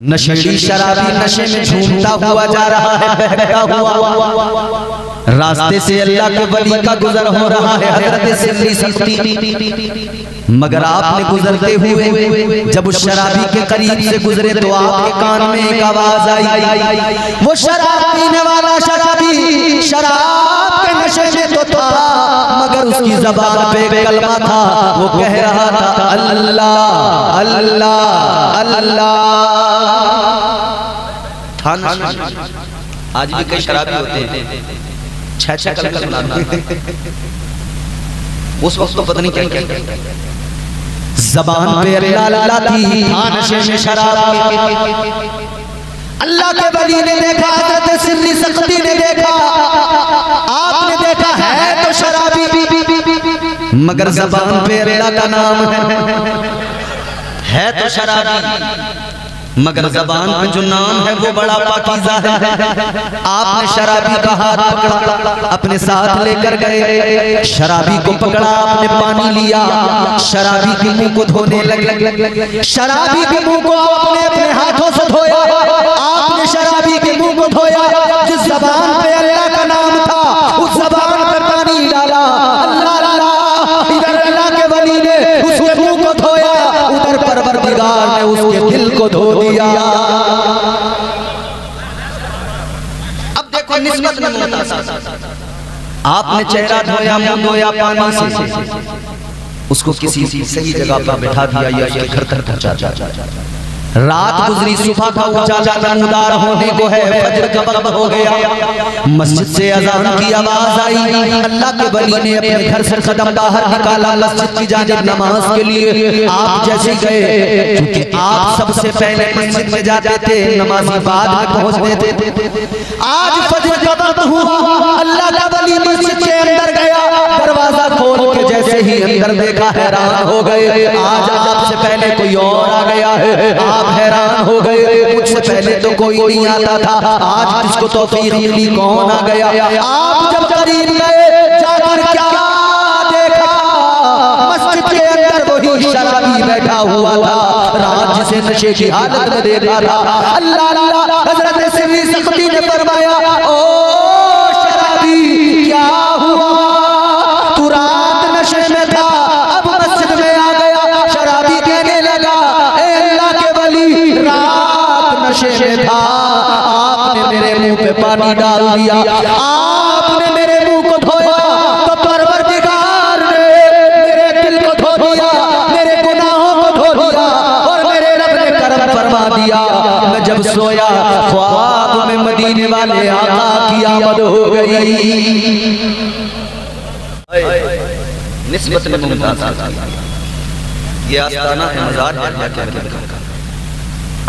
नशेड़ी शराबी नशे में झूमता हुआ जा रहा है, बहकता हुआ रास्ते से अल्लाह के वली का गुजर हो रहा है, हज़रत सिल्ली सख्ती। मगर आपने गुजरते हुए जब उस शराबी के करीब से गुजरे तो आपके कान में एक आवाज आई। वो शराब पीने वाला शराबी शराब के नशे में तो था, मगर उसकी ज़बान पे कलमा था। वो कह रहा था अल्लाह अल्लाह अल्लाह। आज भी कई शराबी होते हैं, छह कलमा सुनाते हैं। उस वक्त तो पता नहीं क्या क्या ज़बान पे अल्लाह अल्लाह थी, नशे में शराब। अल्लाह के वली ने देखा, हज़रत सिल्ली सख्ती ने देखा, आपने देखा है तो शराबी, मगर ज़बान पे अल्लाह का नाम है तो शराबी, मगर ज़बान पे जो नाम है वो बड़ा पाकीज़ा है। आपने शराबी का हाथ पकड़ा, अपने साथ लेकर गए, शराबी को पकड़ा, आपने पानी लिया, शराबी के मुंह को धोने लगे। शराबी के मुंह को आपने अपने हाथों से धोया, आपने शराबी के मुंह को धोया। जिस ज़बान पे अल्लाह का नाम था उस ज़बान पे पानी डाला। अल्लाह अल्लाह, इधर अल्लाह के वली ने उसके मुंह को धोया, उधर परवरदिगार ने उसके दिल को धो दिया। अब देखो निस्बत में आपने चेहरा धोया, मुंह धोया पानी से, उसको किसी सही जगह पर बैठा दिया या घर तक पहुंचा। रात गुजरी, सुबह का उजाला नमूदार होने को है, फजर का वक्त हो गया, मस्जिद से अजान की आवाज आई। अल्लाह के वली ने अपने घर से कदम बाहर निकाला मस्जिद की जानिब नमाज के लिए। आप जैसे गए, क्योंकि आप सबसे पहले मस्जिद में जाते थे, नमाज़ी बाद में पहुंचते थे। आज फजर का वक्त हुआ, अल्लाह का वली मस्जिद के अंदर गया, दरवाजा खोल के जैसे ही अंदर देखा, हैरान हो गए। आज आपसे पहले कोई और आ गया है, आप हैरान हो गए। मुझसे पहले तो कोई नहीं आता था, आज किसको तौफीक मिली, कौन आ गया। आप जब करीब गए, जाकर क्या देखा, मस्जिद के अंदर वही शराबी बैठा हुआ था, रात जिसे नशे की हालत में देखा था। अल्लाह अल्लाह, हज़रत सिल्ली सख्ती ने फरमाया, ओ शराबी क्या हुआ, तू रात नशे में था, अब मस्जिद में आ गया। शराबी कहने लगा, ए अल्लाह के वली, रात नशे में था, आपने मेरे मुंह पे पानी डाल दिया, आपने मेरे मुंह को धोया तो परवरदिगार ने मेरे दिल को धो दिया, मेरे गुनाहों को धो दिया, और मेरे रब ने करम फरमा दिया। मैं जब सोया, ख्वाब में मदीने वाले आका की आमद हो गई। निस्बत में मुमताज़, ये आस्ताना है, मज़ार है,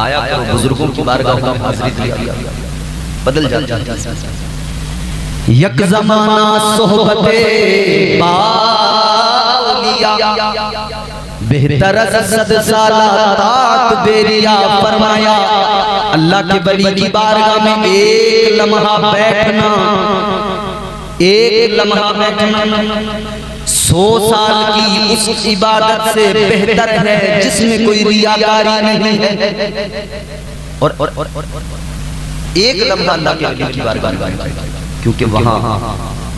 आया करो बुजुर्गों की बारगाह में हाज़िरी दिया, बदल जाता है। यक ज़माना सोहबते बालिया, बेहतर सद साला तात बेरिया। फरमाया अल्लाह के वली की बारगाह में एक लम्हा बैठना, एक लम्हा बैठना 100 साल की उस इबादत से बेहतर है जिसमें कोई रियाकारी नहीं है। और एक लम्हा अल्लाह के वली की बारगाह में, क्योंकि वहाँ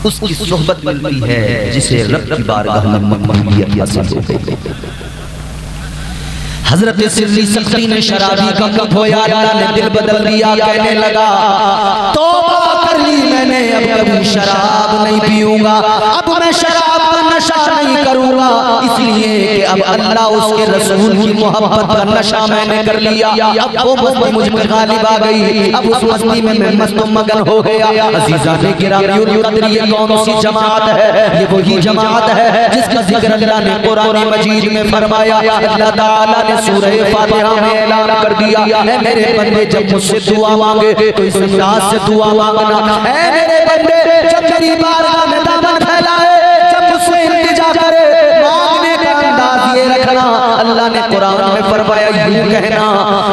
उसकी सोहबत मिलती है जिसे रब की बारगाह में मकबूलियत हासिल हो गई। हज़रत सिल्ली सख्ती ने शराबी का मुंह धोया, अल्लाह ने दिल बदल दिया, कहने लगा, तौबा कर ली मैंने, अब कभी शराब नहीं पीऊंगा, अब मैं शराब का नशा नहीं करूंगा, इसलिए कि अब अल्लाह उसके रसूल की मोहब्बत का नशा मैंने कर लिया। अब वो मस्ती मुझ पे गालिब आ गई, अब उस मस्ती में मैं मस्त मगन हो गया। अज़ीज़ाने गिरामी कद्र, ये कौन सी जमात है, ये वही जमात है जिसका जिक्र अल्लाह ने कुरान मजीद में फरमाया। अल्लाह ताला ने सूरह फातिहा में ऐलान कर दिया, है मेरे बंदे जब मुझसे दुआ मांगे तो इस अंदाज से दुआ मांगना, है मेरे बंदे जब मेरी बारगाह में दामन फैलाए, जब मुझसे इल्तिजा करे, मांगने का अंदाज ये रखना। अल्लाह ने कुरान में फरमाया, यूं कहना,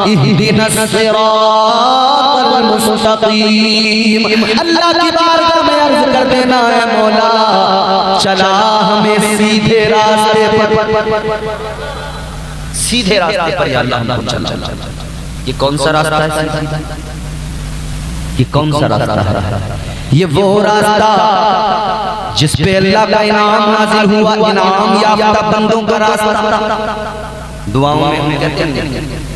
इहदिनस सिरातल मुस्तकीम। अल्लाह की बारगाह में अर्ज कर देना, है मौला चला हमें सीधे रास्ते पर, सीधे रास्ते पर या अल्लाह हमको चला। ये कौन सा रास्ता है? ये कौन सा रास्ता है? ये वो रास्ता जिस पे अल्लाह का इनाम नाज़िल हुआ, इनाम याफ्ता बंदों का रास्ता। दुआओं में हम कहते हैं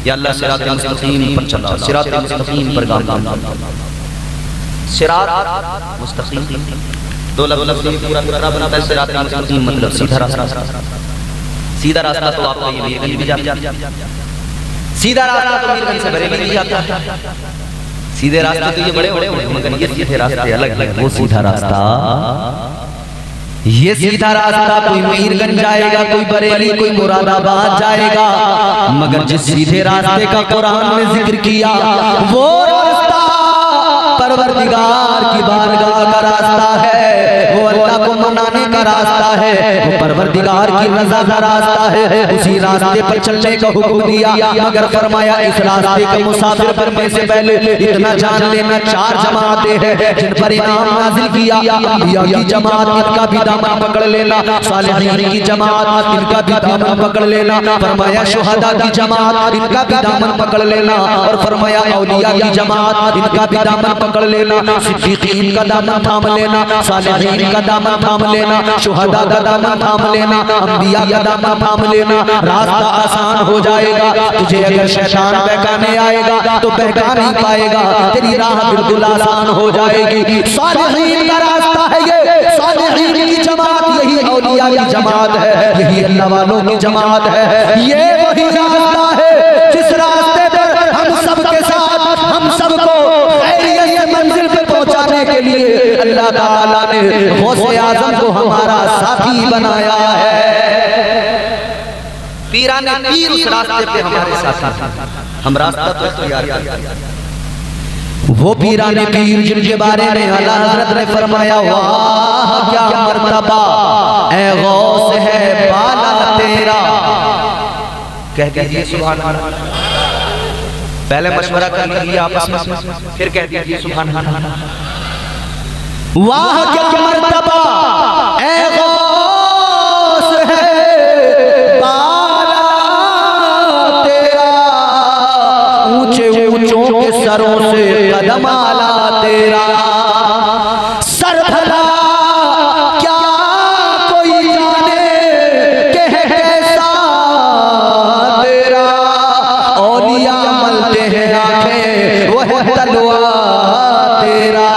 या अल्लाह सिरात मुस्तकीम पर चला, सिरात मुस्तकीम पर गाम, सिरात मुस्तकीम दो लफ्ज़ से पूरा पूरा बनता है। सिरात मुस्तकीम मतलब सीधा रास्ता। सीधा रास्ता तो आपको ये मीरगंज भी जाता है, सीधा रास्ता तो मीरगंज से बरेली भी जाता है। सीधे रास्ते तो ये बड़े बड़े मगर ये सीधे रास्ते अलग अलग। वो सीधा रास्ता, ये सीधा रास्ता कोई मीरगंज जाएगा, कोई बरेली, कोई मुरादाबाद जाएगा, मगर जिस सीधे रास्ते का कुरान में जिक्र किया वो रास्ता परवरदिगार की बारगाह का रास्ता है, वो अल्लाह को मनाने का रास्ता है, वो परवरदिगार की रज़ा का रास्ता है। उसी रास्ते पर चलने का हुक्म दिया, मगर फरमाया इस रास्ते का मुसाफिर बनने से पहले इतना जान लेना, 4 जमातें हैं जिन पर इनाम नाज़िल किया। अंबिया की जमात, इनका भी दामन पकड़ लेना, सालिहीन की जमात, इनका भी दामन पकड़ लेना। फरमाया शुहदा की जमात, इनका भी दामन पकड़ लेना। और फरमाया औलिया की जमात, इनका भी दामन पकड़ लेना। सिद्दीकीन का दामन थाम लेना, सालिहीन का दामन थाम लेना, शुहदा का दामन थाम लेना, अंबिया का दामन थाम लेना। रास्ता आसान हो जाएगा। तुझे अगर शैतान बहकाने आएगा तो बहका नहीं पाएगा, तेरी राह बिल्कुल आसान हो जाएगी। सालिहीन का रास्ता है ये, सालिहीन की जमात, यही औलिया की जमात है, यही अल्लाह वालों की जमात है। ये वही रास्ता है जिस रास्ते पर हम सबके साथ, हम सबको मंजिल पे पहुंचाने के लिए अल्लाह ताला ने गौसे आजम को हमारा साथी बनाया है। पीराने पीर उस रास्ते पे हमारे साथ, हम रास्ता तो तैयार कर। वो पीराने पीर जिनके बारे में आला हज़रत ने फरमाया, वाह क्या मर्तबा ए गौस है बाला तेरा। कह दीजिए सुभान अल्लाह। पहले मशवरा कर लीजिए आपस में, फिर कह दीजिए सुभान अल्लाह। वाह क्या मर्तबा ए गौस है बाला तेरा, ऊंचे ऊंचों के सरों से कदम आला तेरा। सर भला क्या कोई जाने के है कैसा तेरा, औलिया मलते हैं आंखें वह तलवार तेरा।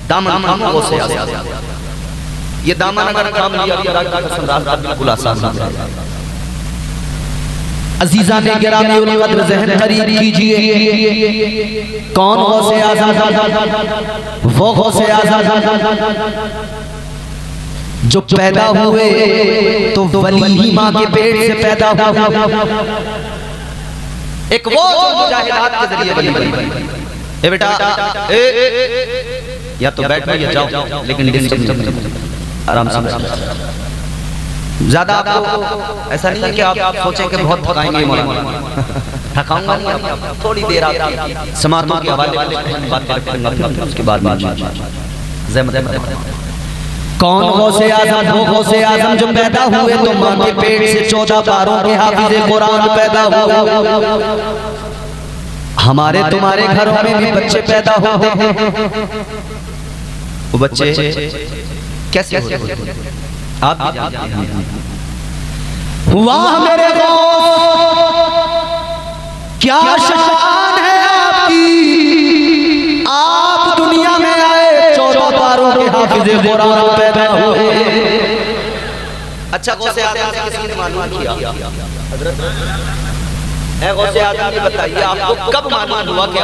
दामन थामो से ये दामन अगर थाम लिया तो रास्ता बिल्कुल आसान हो जाएगा। अजीजा ने गिरामी उल कद्र ज़हन करीब कीजिए, कौन गौसे आज़म? वो गौसे आज़म जो पैदा हुए तो वली ही माँ के पेट से पैदा हुआ। एक वो जो मुजाहिदात के जरिए वली बनी। ए बेटा या तो बैठो या जाओ, लेकिन आराम से। ज्यादा आपको ऐसा नहीं है कि आप सोचें कि बहुत थकाएंगे, थकाऊंगा नहीं, थोड़ी देर आप समातों के हवाले बात करेंगे, उसके बाद कौन गौसे आज़म? वो गौसे आज़म जो पैदा हुए तो माँ के पेट से 14 पारों के हाफिज़े कुरान पैदा हुए। हमारे तुम्हारे घरों में भी बच्चे पैदा होते हैं। वो बच्चे कैसे होते हैं आप भी जानते हैं। वाह मेरे क्या शान है आपकी, आप दुनिया में आए 14 पारों के हाफिज़े कुरान पैदा हुए। अच्छा गौसे आज़म से किसी ने मालूम किया? गौसे आज़म ये बताइए आपको कब मालूम हुआ कि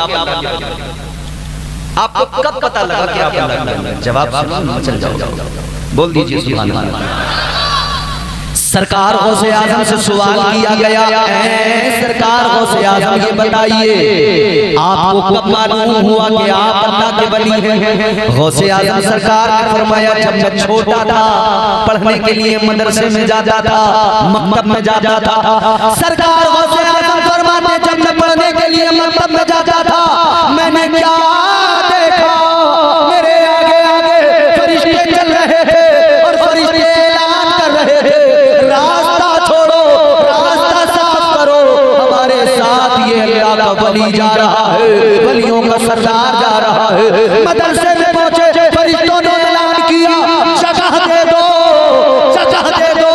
आपको कब पता लगा कि आप अल्लाह? जवाब चल जाओ, बोल दीजिए सुभान अल्लाह। सरकार गौसे आज़म से सवाल किया गया, सरकार गौसे आज़म ये बताइए आपको कब मालूम हुआ कि आप अल्लाह के वली हैं? गौसे आज़म सरकार ने फरमाया, जब मैं छोटा था पढ़ने के लिए मदरसे में जाता था, मकतब में जाता था। सरकार गौसे आज़म फरमाते, जब मैं पढ़ने के लिए मकतब में जाता था मैंने क्या देखा, मेरे आगे आगे फरिश्ते चल रहे थे और फरिश्ते ऐलान कर रहे थे, रास्ता छोड़ो, रास्ता साफ करो, का वली जा रहा है, वलियों का सरदार जा रहा है। मदरसे में पहुंचे, फरिश्तों ने ऐलान किया, जगह दे दो, जगह दे दो,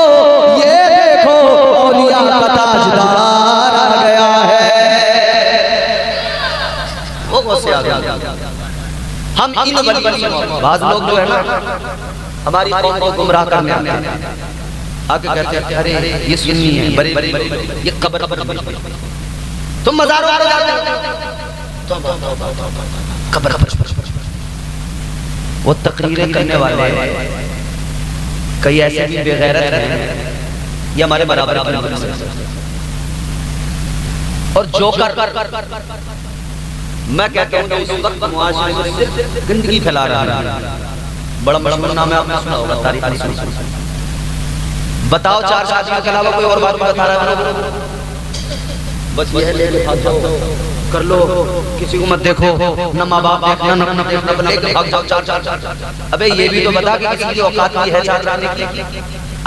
ये देखो औलिया का ताजदार आ गया है। वो से आ गया। हम इन बाज लोग जो है ना हमारी कौम को गुमराह करने आते हैं, आके कहते हैं अरे ये सुन्नी है, बड़े ये कब्र तुम मज़ारों पे जाते हो, कब्र वो तकरीरें करने वाले कई ऐसे भी बेगैरत हैं, ये हमारे बराबर और जोकर। मैं कहता हूँ इस वक्त मुआशरे में सिर्फ गंदगी फैला रहा है। बड़ा बड़ा नाम है, आपने सुना होगा, तारीख में सुना। बताओ चार शादियों के अलावा कोई और बात बता रहा है? बस ये ले कर लो, किसी को मत देखो, न माँ बाप देखना, न देखना, लेके भाग जाओ चार। अबे ये भी तो बता कि किसी की औकात भी है चार करने की।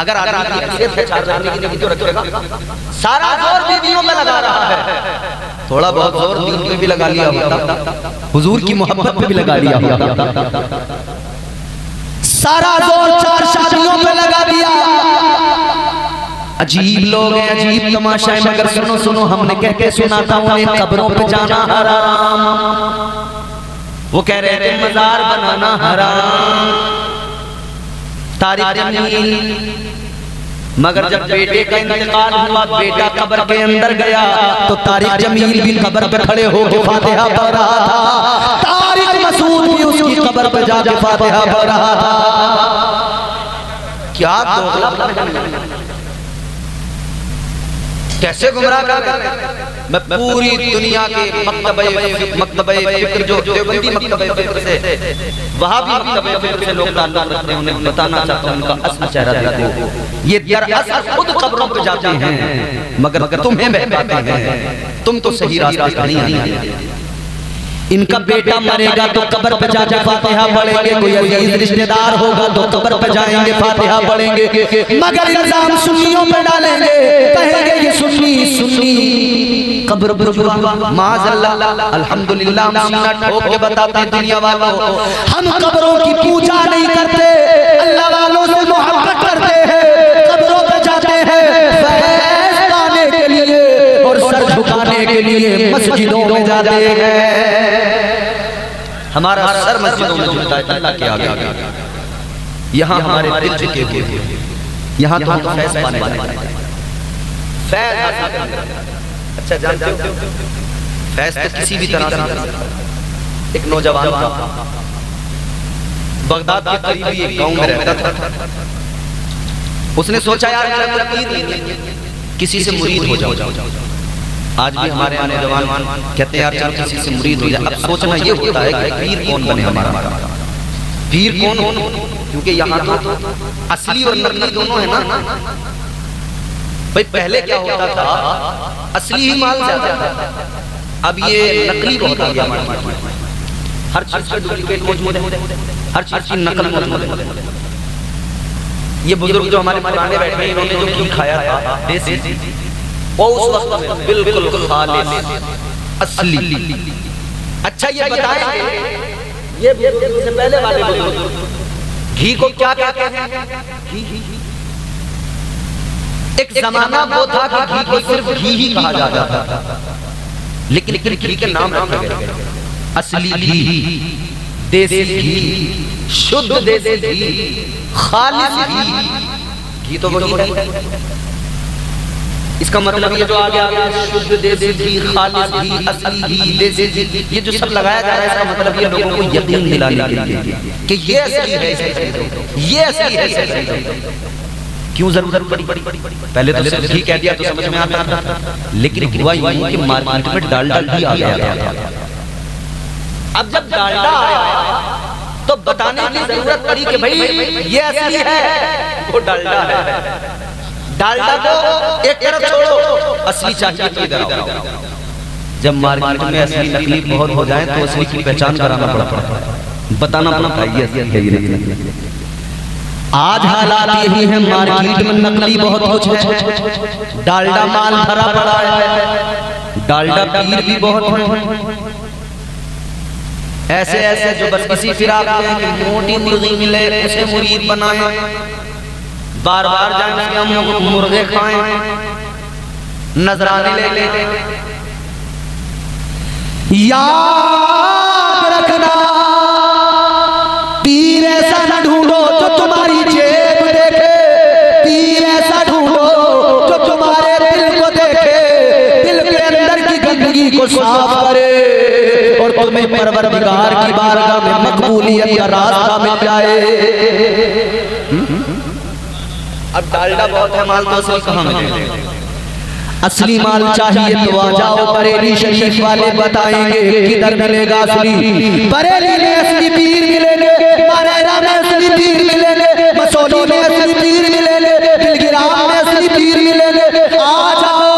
अगर आदमी सिर्फ चार करने की नहीं तो रखेगा। सारा जोर बीवियों में लगा रहा है, थोड़ा बहुत जोर दीन पे भी लगा लिया होता, हुजूर की मोहब्बत पे भी लगा लिया होता। सारा जोर चार शादियों पे लगा दिया। अजीब लोग हैं, अजीब तमाशा है, मगर सुनो सुनो, हमने कह के सुनाता हूँ उन्हें कब्रों पे जाना हराम। वो कह रहे थे मजार बनाना हराम, तारीख जमील। मगर जब बेटे का इंतकाल हुआ, बेटा कब्र के अंदर गया, तो तारिक जमील भी कब्र पे खड़े होकर फातिहा पढ़ रहा था। तारिक मसूद भी उसकी कब्र पे जाके फातिहा पढ़ रहा था। क्या कैसे गुमराह कर रहे हैं? मैं पूरी दुनिया के मकतबे फिक्र जो देवबंदी मकतबे फिक्र से, वहां भी मकतबे फिक्र से लोग ताल्लुक रखते हैं, उन्हें बताना चाहता हूं उनका असली चेहरा दिखाते हैं। ये दरअसल खुद कब्रों पे जाते हैं, मगर तुम्हें बहकाते हैं। तुम तो सही रास्ते पर नहीं आए। इनका बेटा मरेगा तो कब्र पे जाके फातिहा पढ़ेंगे, कोई अजीज रिश्तेदार होगा तो कब्र पे जाएंगे फातिहा पढ़ेंगे, मगर इल्जाम सुन्नियों पे डालेंगे, कहेंगे ये सुन्नी सुन्नी कब्र बुजुर्ग। माज़अल्लाह, अल्हम्दुलिल्लाह, हम सीना ठोक के बताते हैं दुनिया वालों, हम कब्रों की पूजा नहीं करते, अल्लाह वालों से मोहब्बत करते हैं, कब्रों पे जाते हैं फैज़ पाने के लिए और सर झुकाने के लिए मस्जिदों में जाते हैं। हमारा सर मस्जिदों में झुकता है अल्लाह के आगे। यहाँ हमारे दिल झुके हुए हैं, यहाँ तो हम फैज़ पाने वाले हैं। फैज़ अच्छा जानते हो, फैज़ तो किसी भी तरह से। एक नौजवान था, बगदाद के करीब एक गांव में रहता था। उसने सोचा यार किसी से मुरीद हो जाओ। आज भी हमारे नौजवान कहते हैं यार चलो किसी से मुरीद हो जाए। अब सोचना ये होता है कि पीर कौन बने हमारा, पीर कौन हो, क्योंकि यहाँ तो असली और नकली दोनों है ना। भाई पहले क्या होता था, असली ही माल ज्यादा था, अब ये नकली बहुत आ गया हमारे पास। हर चीज का डुप्लीकेट मौजूद है, हर चीज की नकल मौजूद है। ये बुजुर्ग जो हमारे पुराने बैठे हैं, इन्होंने जो घी खाया था देसी, वो उस वक्त में बिल्कुल खालिस असली। अच्छा ये बताएंगे, ये से पहले वाले घी को क्या कहते हैं? एक जमाना वो था कि घी को सिर्फ घी ही कहा जाता था, लेकिन घी के नाम रखे गए, असली घी, देसी घी, शुद्ध देसी घी, खालिस घी। घी तो वही है। इसका मतलब ये जो आगे आ गया शुद्ध देसी घी, खालिस घी, असली घी, देसी घी, ये जो सब लगाया जा रहा है, इसका मतलब ये लोगों को यकीन दिलाने के लिए कि ये असली है, ये असली है। क्यों जरूरत पड़ी? पहले तो सिर्फ घी कह दिया तो समझ में आता था, लेकिन हुआ यूं कि मार्केट में डालडा घी आ गया था। अब जब डालडा आया तो बताने की जरूरत पड़ी कि भाई ये असली है, वो डालडा है। डालडा को एक तरफ छोड़ो, असली चाहिए तो इधर आओ। जब मार्केट में असली नकली बहुत हो जाए तो असली की पहचान कराना पड़ता है, बताना पड़ता है ये असली है ये नकली। आज हालात यही है, मार्केट में नकली बहुत कुछ है, डालडा माल भरा पड़ा है, डालडा पीर भी बहुत है। ऐसे ऐसे जो बस इसी फिराक में कि मोटी मुर्गी मिले उसे मुरीद बनाए, बार बार जाने से हम मुर्गे खाएं, नजराने ले ले। याद रखना पीर ऐसा न ढूंढो जो तुम्हारी जेब देखे, पीर ऐसा ढूंढो जो तुम्हारे दिल को देखे, दिल के अंदर की गंदगी को साफ करे और तुम्हें परवरदिगार की बारगाह में मकबूलियत का रास्ता मिल जाए। अब डालडा बहुत है, माल तो असली कहाँ मिलेगा? असली माल चाहिए तो आ जाओ बरेली शरीफ वाले बताएंगे किधर मिलेगा असली। बरेली में असली पीर मिलेंगे, मारेरा में असली पीर मिलेंगे, मसौली में असली पीर मिलेंगे, दिलगिराम में असली पीर मिलेंगे। आ जाओ,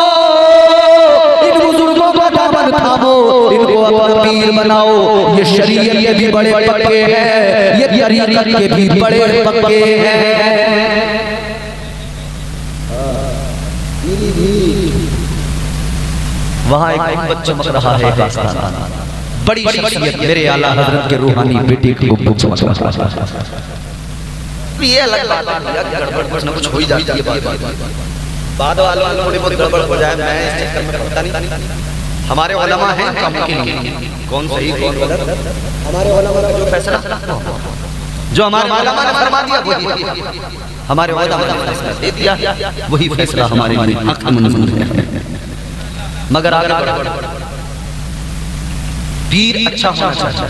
इन बुजुर्गों का दामन थामो, इनको अपना पीर बनाओ। ये शरीयत के भी बड़े पक्के हैं, ये तरीक़त के भी बड़े पक्के हैं। वहाँ एक गुंबद चमक रहा है, बड़ी शख्सियत मेरे आला हजरत के रूहानी बेटे की गुंबद चमक रहा है। ये अलग बात है, गड़बड़ कुछ न कुछ हो ही जाती है। बाद वालों थोड़ी बहुत गड़बड़ हो जाए, मैं इस चक्कर में पता नहीं। हमारे उलमा हैं काम के लिए, कौन सही कौन गलत, हमारे उलमा का जो फैसला, जो हमारे उलमा ने फरमा दिया वही, हमारे उलमा ने फैसला दे दिया, वही फैसला हमारे लिए हक मंजूर है। मगर आगे पीर अच्छा होना चाहिए,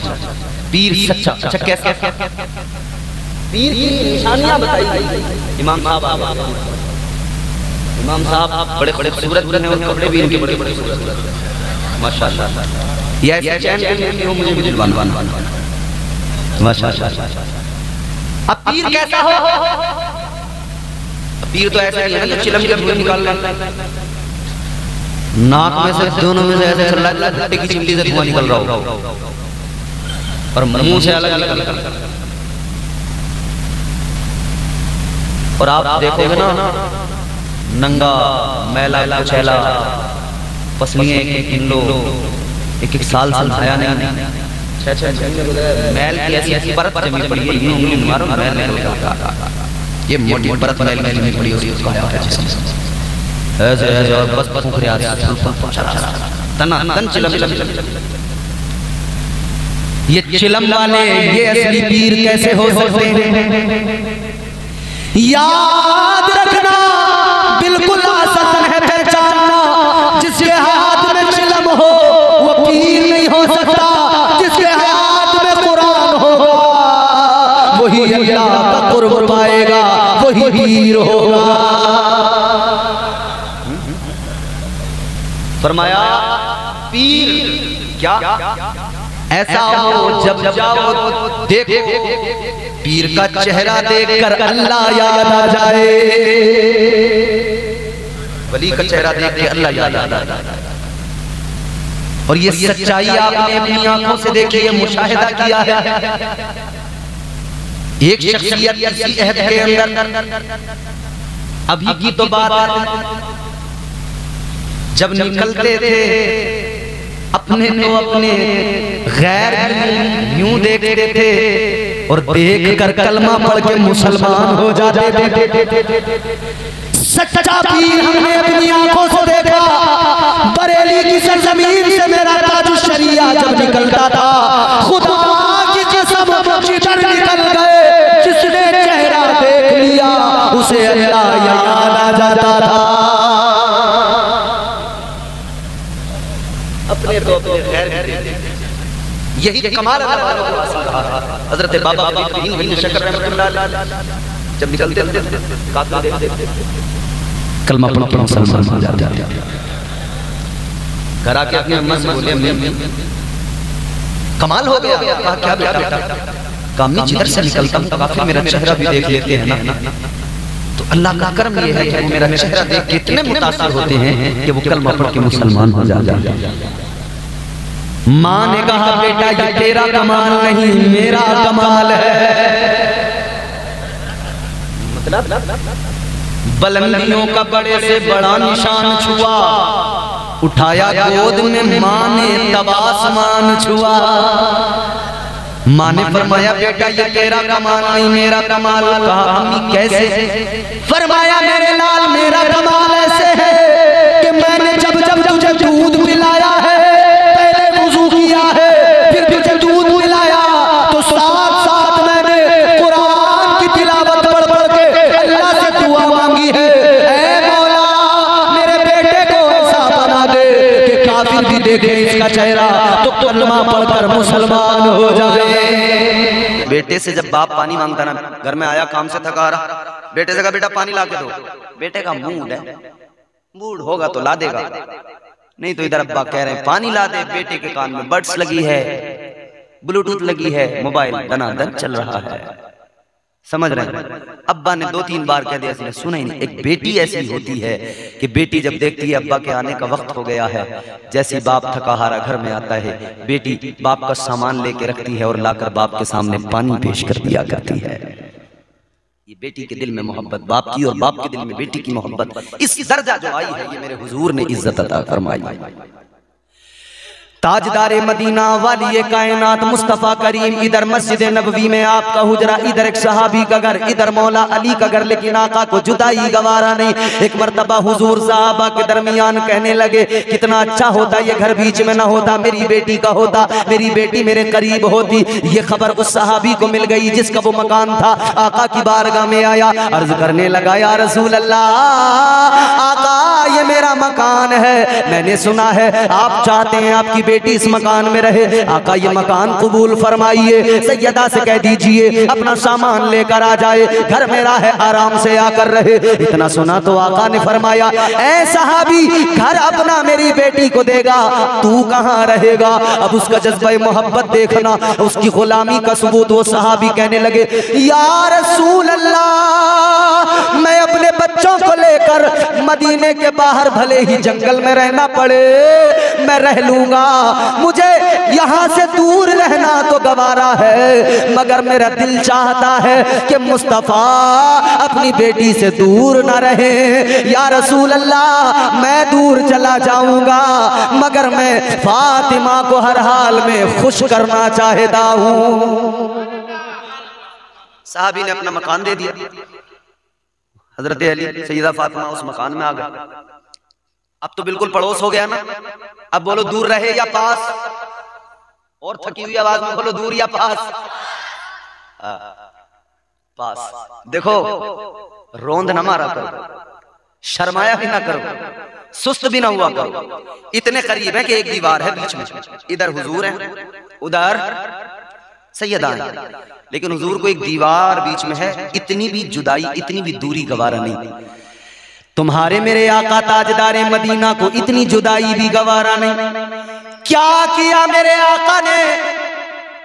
पीर सच्चा। अच्छा कैसे? पीर की निशानियां बताई इमाम साहब। इमाम साहब बड़े बड़े खूबसूरत बने और कपड़े भी इनके बड़े बड़े माशाल्लाह। ये ऐसे चैन के हो मुझे भी दिलवाना माशाल्लाह। अब पीर कैसा हो? पीर तो ऐसा नहीं है जो चिलम के धुएं निकाल रहा, नाक में से दोनों में से ऐसे चल रहा है, घट्टे की चिमटी से धुआं निकल रहा हो और मुंह से अलग निकल रहा। और आप देखोगे ना, नंगा मैला कुचैला, पसलियां एक किलो, एक साल से नहाया नहीं, मैल की ऐसी ऐसी परत जमी पड़ी है, यूं उंगली मारो मैल निकल जाता। ये मोटी परत मैल में जमी पड़ी होती है, उसको आया है ऐसे ऐसे और बस फूंक रहा तना तन चिलम। ये चिलम वाले ये असली पीर कैसे हो सकते हैं? याद रखना बिल्कुल आसान है पहचानना, जिसके हाथ में चिलम हो वो पीर नहीं हो सकता, जिसके हाथ में कुरान होगा वही अल्लाह का कुर्ब पाएगा, वही पीर होगा। फरमाया पीर क्या ऐसा हो जब जाओ देखो, पीर का चेहरा देखकर अल्लाह याद आ जाए। वली का चेहरा देख के अल्लाह याद आ जाए। और ये सच्चाई आपने अपनी आंखों से देखी है, मुशाहिदा किया है। एक शख्सियत इसी अहद के अंदर, अभी की तो बात, जब निकलते थे अपने तो अपने गैर यूं देखते थे और देख कर कलमा पढ़ के मुसलमान हो जाते थे। सच्चा पीर हमने अपनी आंखों से देखा, बरेली की सरजमीन से मेरा ताज शरिया जब निकलता था, खुदा की कसम जिधर निकल गए, जिसने चेहरा देख लिया उसे अल्लाह याद आ जाता था। अपने तो अपने खैर, यही कमाल हज़रत बाबा फरीद बिन शकर रहमतुल्लाह अलैह जब निकलते थे कलमा पढ़ के मुसलमान हो जाते थे। घर आके अपनी अम्मा से बोले, कमाल हो गया। कहा क्या बेटा? कामी जिधर से निकलता हूँ काफी मेरा चेहरा भी देख लेते हैं ना, तो अल्लाह का करम ये है कि वो मेरा चेहरा देख के इतने मुतासिर होते हैं कि वो कलमा पढ़ के मुसलमान हो जाते हैं। माँ ने कहा बेटा ये तेरा कमाल नहीं मेरा कमाल है। बुलंदियों का बड़े से बड़ा निशान छुआ, उठाया गोद में माँ ने तब आसमान छुआ। माँ ने फरमाया बेटा ये तेरा कमाल नहीं मेरा कमाल। कहा अम्मी कैसे? फरमाया मेरे लाल मेरा कमाल ऐसे है कि मैंने जब जब तुझे दूध पिलाया है, पहले वुजू किया है, फिर तुझे दूध पिलाया तो साथ साथ मैंने कुरान की तिलावत पढ़ पढ़ के अल्लाह से दुआ मांगी है, ऐ मौला मेरे बेटे को ऐसा बना दे कि काफिर भी देखे इसका चेहरा तो कलमा पढ़कर मुसलमान हो जाए। बेटे से जब बाप पानी मांगता ना, घर में आया काम से थका रहा, बेटे से कहा बेटा पानी ला के दो, बेटे का मूड है, मूड होगा तो ला देगा, नहीं तो इधर अब्बा कह रहे हैं पानी ला दे। बेटे के कान में बड्स लगी है, ब्लूटूथ लगी है, मोबाइल दनादन चल रहा है, समझ रहे हैं। अब्बा ने 2-3 बार कह दिया, सुना ही नहीं। एक बेटी ऐसी होती है कि बेटी जब देखती है अब्बा के आने का वक्त हो गया है, जैसे बाप थका हारा घर में आता है, बेटी बाप का सामान लेके रखती है और लाकर बाप के सामने पानी पेश कर दिया करती है। ये बेटी के दिल में मोहब्बत बाप की और बाप के दिल में बेटी की मोहब्बत, इस दर्जा जो आई है ये मेरे हुजूर ने इज्जत अता फरमाई। ताजदारे मदीना वाली कायनात मुस्तफ़ा करीम, इधर मस्जिद नबवी में आपका हुजरा, इधर एक सहाबी का घर, इधर मौला अली का घर, लेकिन आका को जुदाई गवारा नहीं। एक मर्तबा हुजूर सहाबा के दरमियान कहने लगे कितना अच्छा होता ये घर बीच में ना होता, मेरी बेटी का होता, मेरी बेटी मेरे करीब होती। ये खबर उस सहाबी को मिल गई जिसका वो मकान था। आका की बारगाह में आया, अर्ज करने लगा या रसूल अल्लाह, आका ये मेरा मकान है, मैंने सुना है आप चाहते हैं आपकी बेटी इस मकान में रहे, आका ये मकान कबूल फरमाइए। सैयदा से कह दीजिए अपना सामान लेकर आ जाए, घर मेरा है आराम से आकर रहे। इतना सुना तो आका ने फरमाया ऐ सहाबी घर अपना मेरी बेटी को देगा, तू कहां रहेगा? अब उसका जज्बा मोहब्बत देखना, उसकी गुलामी का सबूत। वो सहाबी कहने लगे या रसूल अल्लाह, मैं अपने बच्चों को लेकर मदीने के बाहर भले ही जंगल में रहना पड़े मैं रह लूंगा, मुझे यहाँ से दूर रहना तो गवारा है, मगर मेरा दिल चाहता है कि मुस्तफा अपनी बेटी से दूर ना रहे। या रसूल अल्लाह मैं दूर चला जाऊंगा मगर मैं फातिमा को हर हाल में खुश करना चाहता हूँ। साहबी ने अपना मकान दे दिया, हजरत अली सैयदा फातिमा उस मकान में आ गए। अब तो बिल्कुल पड़ोस हो गया ना। अब बोलो दूर रहे या पास, और थकी हुई आवाज में बोलो दूर या पास। पास। देखो रोंद ना मारा करो, शर्माया भी ना करो, सुस्त भी ना हुआ करो। इतने करीब है कि एक दीवार है बीच में, इधर हुजूर है उधर सैयदा है, लेकिन हुजूर को एक दीवार बीच में है। इतनी भी जुदाई, इतनी भी दूरी गवारा नहीं। तुम्हारे मेरे आका ताजदारे मदीना को इतनी जुदाई भी गवारा नहीं। क्या किया मेरे आका ने?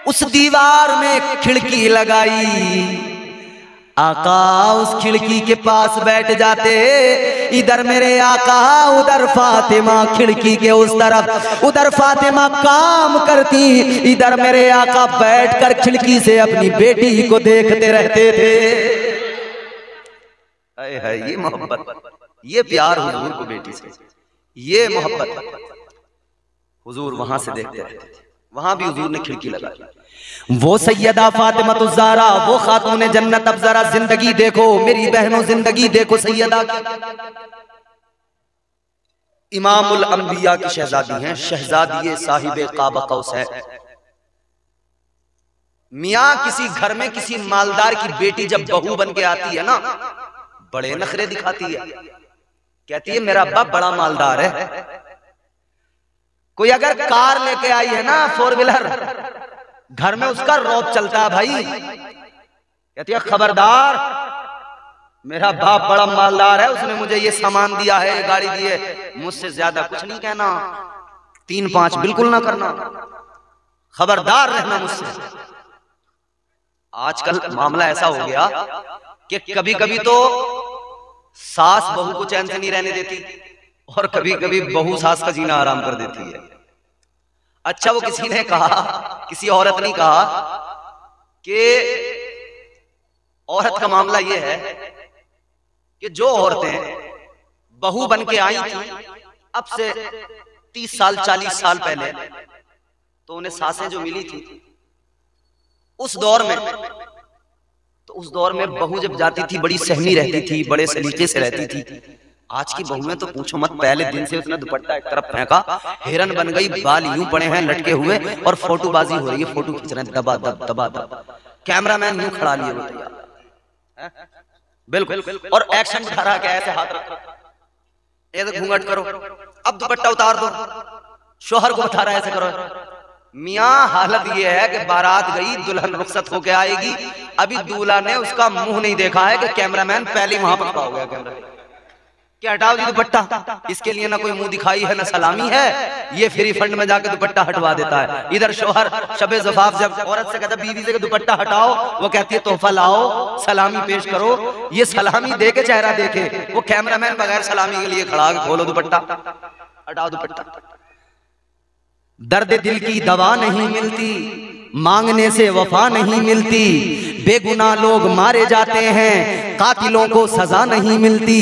उस दीवार में खिड़की लगाई। आका उस खिड़की के पास बैठ जाते, इधर मेरे आका उधर फातिमा खिड़की के उस तरफ, उधर फातिमा काम करती, इधर मेरे आका बैठकर खिड़की से अपनी बेटी को देखते रहते थे। है ये मोहब्बत, ये प्यार हुजूर को बेटी से, ये मोहब्बत हुजूर वहां से देखते रहते थे। वहां भी हुजूर ने खिड़की लगाई। वो सैयदा फातिमा तो ज़हरा, वो खातून जन्नत। अब जरा जिंदगी देखो मेरी बहनों, जिंदगी देखो सैयदा की। इमामुल अंबिया की शहजादी हैं, शहजादी साहिब काबा कौस है। मियाँ किसी घर में किसी मालदार की बेटी जब बहू बन के आती है ना, बड़े नखरे दिखाती है, कहती है मेरा बाप बड़ा मालदार है। कोई अगर कार लेके आई है ना 4 व्हीलर, घर में उसका रौब चलता है भाई। कहती है खबरदार मेरा बाप बड़ा मालदार है, उसने मुझे ये सामान दिया है, ये गाड़ी दी है, मुझसे ज्यादा कुछ नहीं कहना, 3-5 बिल्कुल ना करना, खबरदार रहना मुझसे। आजकल मामला ऐसा हो गया कि कभी कभी तो सास बहू को चैन से नहीं रहने देती, और कभी कभी बहू सास का जीना आराम कर देती है। अच्छा वो किसी ने कहा, किसी औरत ने कहा कि औरत का मामला यह है कि जो औरतें बहू बन के आई थी अब से 30 साल 40 साल पहले, तो उन्हें सासें जो मिली थी उस दौर में, तो उस दौर में बहू जब जाती थी बड़ी सहमी रहती थी, बड़े सलीके से रहती थी। आज की बहुएं तो पूछो मत, पहले दिन से उसने दुपट्टा एक तरफ फेंका, हिरन बन गई, बाल यूं पड़े हैं लटके हुए और फोटोबाजी हो रही है, फोटो खींच रहे हैं दबा दब दबा दब, कैमरामैन यूं खड़ा लिए होते हैं बिल्कुल, और एक्शन उठा रहा है, ऐसे हाथ रख ये तो घूंघट करो, अब दुपट्टा उतार दो, शोहर को बता रहा है ऐसे करो। मियां हालत ये है कि बारात गई, दुल्हन रुखसत होके आएगी, अभी दूल्हा ने उसका मुंह नहीं देखा है कि कैमरामैन पहले वहां पर हो गया कैमरा क्या हटाओ जी दुपट्टा, इसके लिए ना कोई मुंह दिखाई है ना सलामी है, ये फ्री फंड में जाके दुपट्टा हटवा देता है। इधर शोहर शबे ज़फ़ाफ़ जब औरत से कहता बीवी से दुपट्टा हटाओ, वो कहती है तोहफा लाओ, सलामी पेश करो, ये सलामी दे के चेहरा देखे, वो कैमरामैन बगैर सलामी के लिए खड़ा, खोलो दुपट्टा, हटाओ दुपट्टा। दर्द दिल की दवा नहीं मिलती, मांगने से वफा नहीं मिलती, बेगुनाह लोग मारे जाते हैं, कातिलों को सजा नहीं मिलती।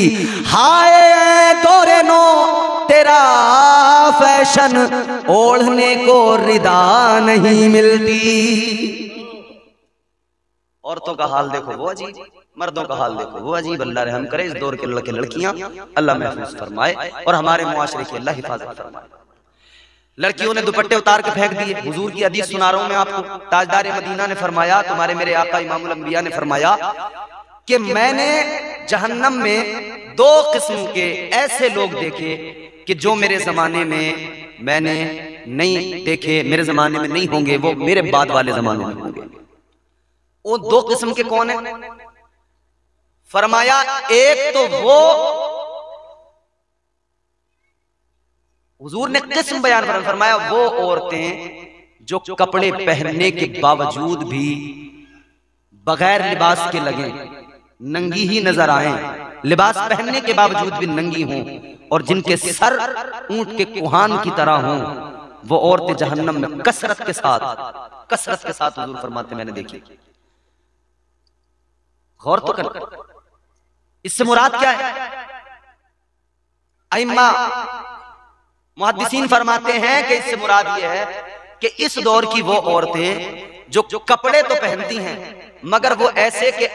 हाय दौरे नो तेरा फैशन, ओढ़ने को रिदा नहीं मिलती। औरतों का हाल देखो वो अजीब, मर्दों का हाल देखो वो अजीब। अल्लाह रहम करे, इस दौर के लड़के लड़कियां अल्लाह महफूज फरमाए और हमारे मुआशरे की अल्लाह हिफाजत फरमाए। लड़कियों ने दुपट्टे उतार के फेंक दिए। हुजूर की हदीस सुना रहा हूं मैं आपको, ताजदार मदीना ने फरमाया, तुम्हारे मेरे आका इमामुल अंबिया ने फरमाया कि मैंने जहन्नम में 2 किस्म के ऐसे लोग देखे कि जो मेरे जमाने में मैंने नहीं देखे, मेरे जमाने में नहीं होंगे, वो मेरे बाद वाले जमाने में होंगे। वो 2 किस्म के कौन है? फरमाया एक तो वो, हुजूर ने किस्म बयान फरमाया, वो औरतें जो कपड़े पहनने के बावजूद भी बगैर लिबास के लगे, नंगी ही नजर आए, लिबास पहनने के बावजूद भी नंगी हों, और जिनके सर ऊंट के कुहान की तरह हों, वो औरतें जहन्नम में कसरत के साथ हुजूर फरमाते मैंने देखी। गौर तो कर, इससे मुराद क्या है? अइम्मा मुहद्दिसीन फरमाते हैं कि इससे मुराद ये है कि इस दौर की वो औरतें जो कपड़े तो पहनती हैं मगर वो ऐसे कि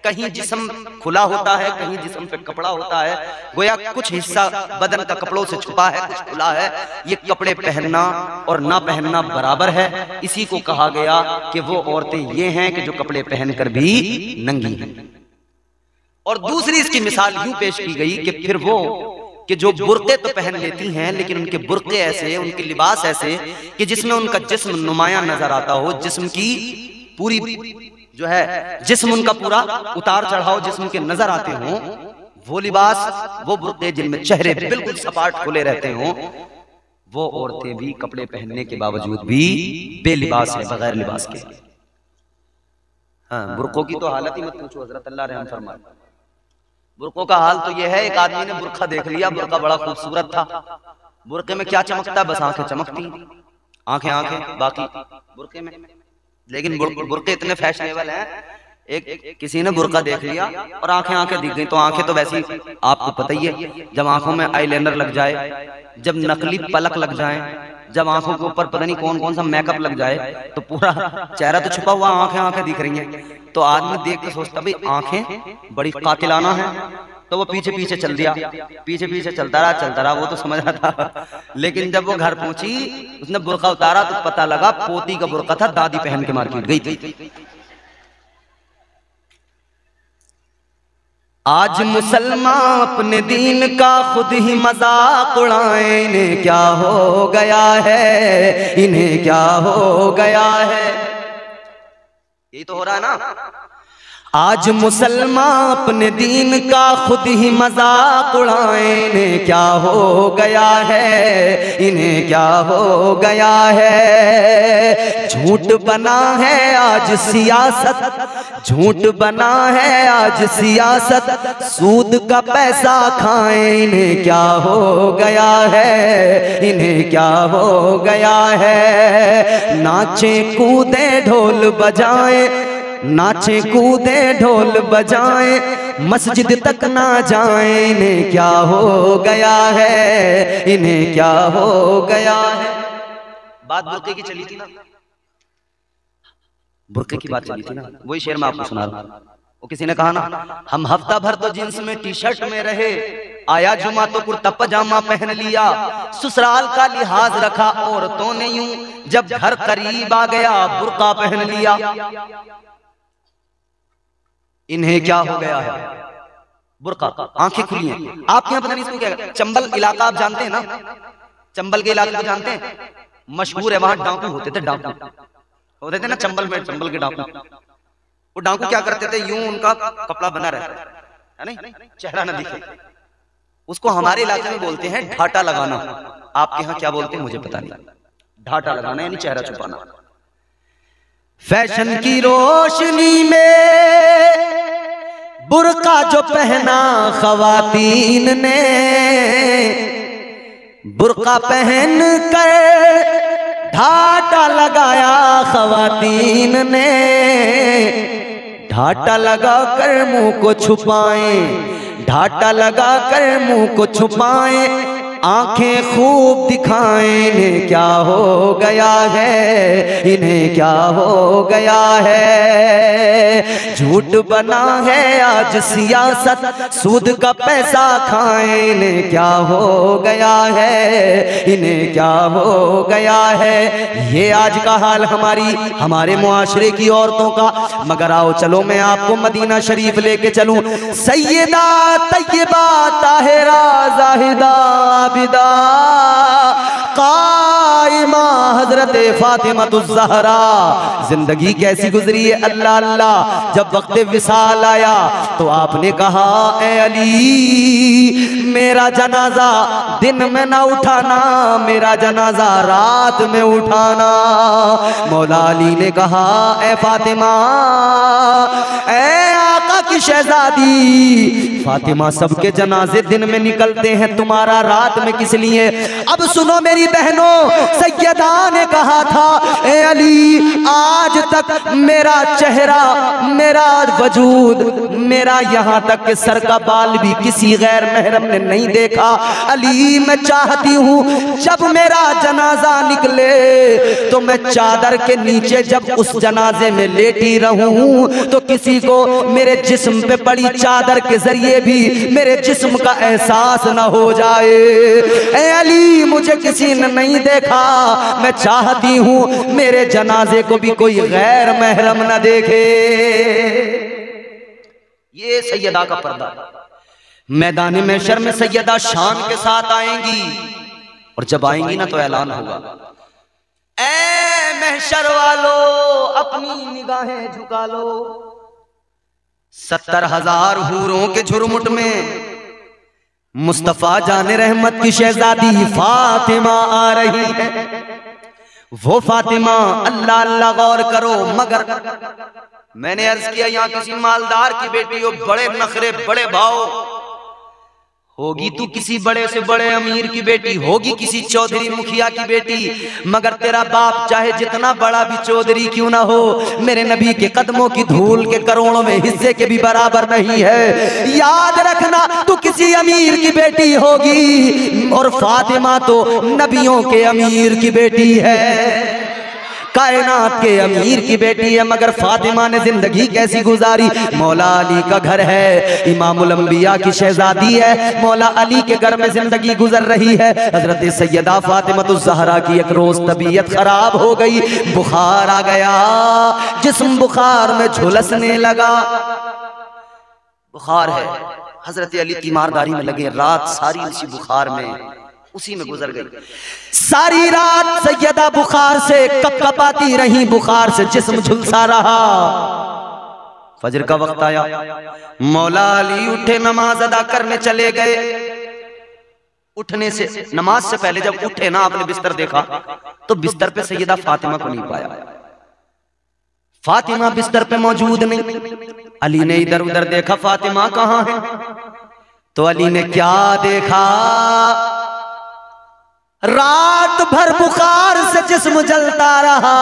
कहीं जिस्म खुला होता है, कहीं जिस्म पे कपड़ा होता है, गोया कुछ हिस्सा बदन का कपड़ों से छुपा है, कुछ खुला है। ये कपड़े पहनना और ना पहनना बराबर है। इसी को कहा गया कि वो औरतें ये हैं कि जो कपड़े पहनकर भी नंगी हैं। और दूसरी इसकी मिसाल यूं पेश की गई कि फिर वो कि जो बुर्के तो पहन लेती हैं लेकिन उनके बुर्के ऐसे, उनके लिबास ऐसे कि जिसमें उनका जिस्म नुमायां नजर आता हो, जिस्म की पूरी जो है जिस्म उनका पूरा उतार चढ़ाव जिस्म के नजर आते हों, वो लिबास, वो बुर्के जिनमें चेहरे बिल्कुल सपाट खुले रहते हों, वो औरतें भी कपड़े पहनने के बावजूद भी बेलिबास है, बगैर लिबास के। हाँ, बुर्कों की तो हालत ही मत पूछो, हजरत अल्लाह रहम फरमाए। बुर्कों का हाल तो यह है, एक आदमी ने बुर्का देख लिया, बुर्का बड़ा खूबसूरत था, बुर्के में क्या चमकता है? बस आंखें चमकती, आंखें बाकी बुर्के में। लेकिन बुर्के इतने फैशनेबल हैं, एक किसी ने बुर्का देख लिया और आंखें दिख गई। तो आंखें तो वैसी आपको पता ही है, जब आंखों में आईलाइनर लग जाए, जब नकली पलक लग जाए, जब आंखों के ऊपर पता नहीं कौन कौन सा मेकअप लग जाए, तो पूरा चेहरा तो छुपा हुआ, आंखें दिख रही हैं। तो आदमी देख के सोचता भाई आंखें बड़ी कातिलाना है, तो वो पीछे पीछे चल दिया, पीछे चलता रहा, वो तो समझ रहा था। लेकिन जब वो घर पहुंची, उसने बुर्का उतारा तो पता लगा पोती का बुर्का था, दादी पहन के मार्केट गई थी। आज मुसलमान अपने दीन का खुद ही मजाक उड़ाए, इन्हें क्या हो गया है, इन्हें क्या हो गया है। यही तो हो रहा है ना। आज मुसलमान अपने दीन का खुद ही मजाक उड़ाए, इन्हें क्या हो गया है, इन्हें क्या हो गया है। झूठ बना है आज सियासत, झूठ बना है आज सियासत, सूद का पैसा खाएं, इन्हें क्या हो गया है, इन्हें क्या हो गया है। नाचे कूदे ढोल बजाएं, नाचे कूदे ढोल बजाएं मस्जिद तक ना जाएं। इन्हें क्या हो गया है, इन्हें क्या हो गया है। बात बुर्के की चली थी ना, बुर्के की बात चली थी ना, वही शेर मैं आपको सुना रहा हूं। वो किसी ने कहा ना, हम हफ्ता भर तो जींस में टी शर्ट में रहे, आया जुमा तो कुर्ता पजामा पहन लिया, ससुराल का लिहाज रखा औरतों ने यूं, जब घर करीब आ गया बुर्का पहन लिया। इन्हें क्या हो गया है, बुर्का, आंखें खुली हैं। आपके यहाँ पता नहीं इसको क्या कहते हैं, चंबल इलाका आप जानते हैं ना, चंबल के इलाके को जानते हैं, मशहूर है, वहां डाकू होते थे, डाकू होते थे ना चंबल में, चंबल के डाकू। वो डाकू क्या करते थे, यूं उनका कपड़ा बना रहता है नहीं, चेहरा न दिखे, उसको हमारे इलाके में बोलते हैं ढाटा लगाना। आपके यहाँ क्या बोलते हैं मुझे पता नहीं, ढाटा लगाना यानी चेहरा छुपाना। फैशन की रोशनी में बुर्का जो पहना खवातीन ने, बुर्का पहन कर ढाटा लगाया खवातीन ने, ढाटा लगा कर मुंह को छुपाएं, ढाटा लगा कर मुंह को छुपाएं, आंखें खूब दिखाएं। इन्हें क्या हो गया है, इन्हें क्या हो गया है। झूठ बना है आज सियासत, सूद का पैसा खाएं। इन्हें क्या हो गया है, इन्हें क्या हो गया है। ये आज का हाल हमारे मुआशरे की औरतों का। मगर आओ चलो मैं आपको मदीना शरीफ लेके चलूं। सैयदा तैयबा ताहिरा जाहिदा आबिदा काइमा हजरत फातिमा-तुज़-ज़हरा जिंदगी कैसी गुजरी है अल्लाह अल्लाह। जब वक्त विसाल आया तो आपने कहा, ए अली मेरा जनाजा दिन में ना उठाना, मेरा जनाजा रात में उठाना। मौला अली ने कहा, ए फातिमा, ए आका की शहजादी फातिमा, सबके जनाजे दिन में निकलते हैं, तुम्हारा रात में किस लिए। अब सुनो मेरी बहनों, सैयदा ने कहा था, ए अली आज तक मेरा चेहरा, मेरा वजूद, मेरा यहाँ तक के सर का बाल भी किसी गैर महरम ने नहीं देखा। अली मैं चाहती हूँ जब मेरा जनाजा निकले तो मैं चादर के नीचे जब उस जनाजे में लेटी रहूं तो किसी को मेरे जिस्म पे पड़ी चादर के जरिए भी मेरे जिस्म का एहसास न हो जाए। ए अली मुझे किसी ने नहीं देखा, मैं चाहती हूँ मेरे जनाजे को भी कोई गैर महरम न देखे। ये सैयदा का पर्दा। मैदान महशर में सैयदा शान के साथ आएंगी और जब आएंगी ना तो ऐलान होगा, ए महशर वालों अपनी निगाहें झुका लो। 70,000 हूरों के झुरमुट में मुस्तफा जाने रहमत की शहजादी फातिमा आ रही है। वो फातिमा, अल्लाह अल्लाह गौर करो, मगर मैंने अर्ज किया यहाँ किसी मालदार की बेटी हो, बड़े नखरे बड़े भाव, होगी तू किसी बड़े से बड़े अमीर की बेटी, होगी किसी चौधरी मुखिया की बेटी, मगर तेरा बाप चाहे जितना बड़ा भी चौधरी क्यों ना हो, मेरे नबी के कदमों की धूल के करोड़ों में हिस्से के भी बराबर नहीं है। याद रखना तू किसी अमीर की बेटी होगी और फातिमा तो नबियों के अमीर की बेटी है, कायनात के अमीर की बेटी है। मगर फातिमा ने जिंदगी कैसी गुजारी। मौला अली का घर है, इमामुल अंबिया की शहजादी है, मौला अली के घर में जिंदगी गुजर रही है। हजरत सैयदा फातिमा-तुज़-ज़हरा की एक रोज तबीयत खराब हो गई, बुखार आ गया, जिस्म बुखार में झुलसने लगा। बुखार है, हजरत अली तीमारदारी में लगे, रात सारी उसी बुखार में उसी में गुजर गई। सारी रात सैयदा बुखार से कपकपाती रही, बुखार से जिस्म झुलसा रहा। फजर का वक्त आया, मौला अली उठे, नमाज अदा करने चले गए। उठने से, नमाज से पहले जब उठे ना, आपने बिस्तर देखा तो बिस्तर पे सैयदा फातिमा को नहीं पाया। फातिमा बिस्तर पे मौजूद नहीं। अली ने इधर उधर देखा, फातिमा कहाँ है? तो अली ने क्या देखा, रात भर बुखार से जिस्म जलता रहा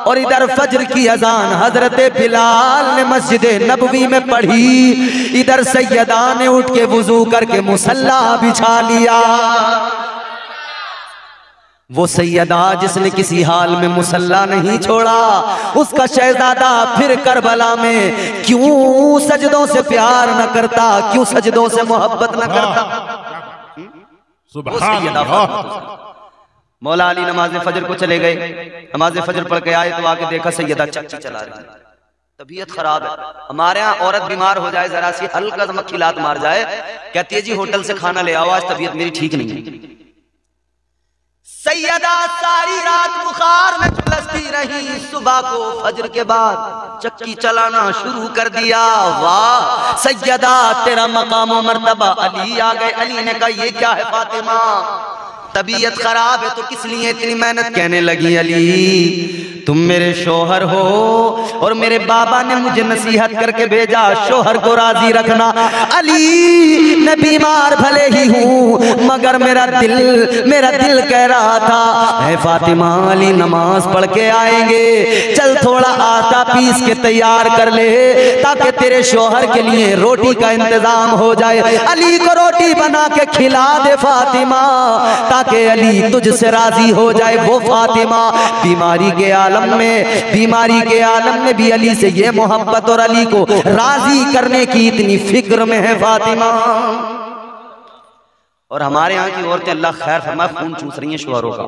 और इधर फज्र की अजान हजरत बिलाल ने मस्जिद नबवी में पढ़ी, इधर सैयदा ने उठ के वुजू करके मुसल्ला बिछा लिया। वो सैयदा जिसने किसी हाल में मुसल्ला नहीं छोड़ा, उसका शहजादा फिर करबला में क्यों सजदों से प्यार न करता, क्यों सजदों से मोहब्बत न करता। मौला अली नमाज फजर को चले गए, नमाज फजर पढ़ के आए तो आके देखा सैयदा चक्की चला रही, तबीयत खराब है। हमारे यहाँ औरत बीमार हो जाए, जरा सी हल्का सा मक्खी लात मार जाए, कहती है जी होटल से खाना ले आओ, आज तबीयत मेरी ठीक नहीं है। सैयदा सारी रात बुखार में झुलसती रही, सुबह को फजर के बाद चक्की चलाना शुरू कर दिया। वाह सैयदा तेरा मकाम व मर्तबा। अली आ गए, अली ने कहा ये क्या है फातिमा, तबीयत खराब है तो किस लिए इतनी मेहनत। कहने लगी अली तुम मेरे शोहर हो और मेरे बाबा ने मुझे नसीहत करके भेजा, शोहर को राजी रखना। अली मैं बीमार भले ही हूँ मगर मेरा दिल कह रहा था है फातिमा अली नमाज पढ़ के आएंगे, चल थोड़ा आटा पीस के तैयार कर ले ताकि तेरे शोहर के लिए रोटी का इंतजाम हो जाए। अली को रोटी बना के खिला दे फातिमा ताकि अली तुझसे राजी हो जाए। वो फातिमा बीमारी के आलम में भी अली से ये मोहब्बत और अली को राजी करने की इतनी फिक्र में है फातिमा। और हमारे यहाँ की औरतें अल्लाह खैर फरमाए खून चूस रही हैं शोहरों का,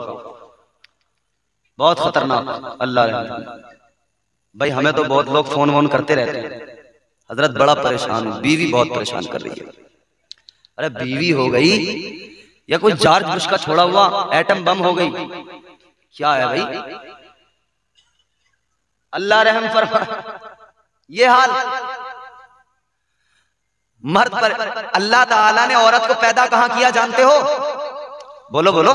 बहुत खतरनाक। अल्लाह भाई हमें तो बहुत लोग फोन वोन करते रहते हैं, हजरत बड़ा परेशान हूँ, बीवी बहुत परेशान कर रही है। अरे बीवी हो गई या कोई जॉर्ज बुश का छोड़ा हुआ एटम बम हो गई, क्या है भाई, अल्लाह रहम फरमा। ये हाल मर्द पर। अल्लाह ताला ने औरत को पैदा कहां किया जानते हो? बोलो बोलो,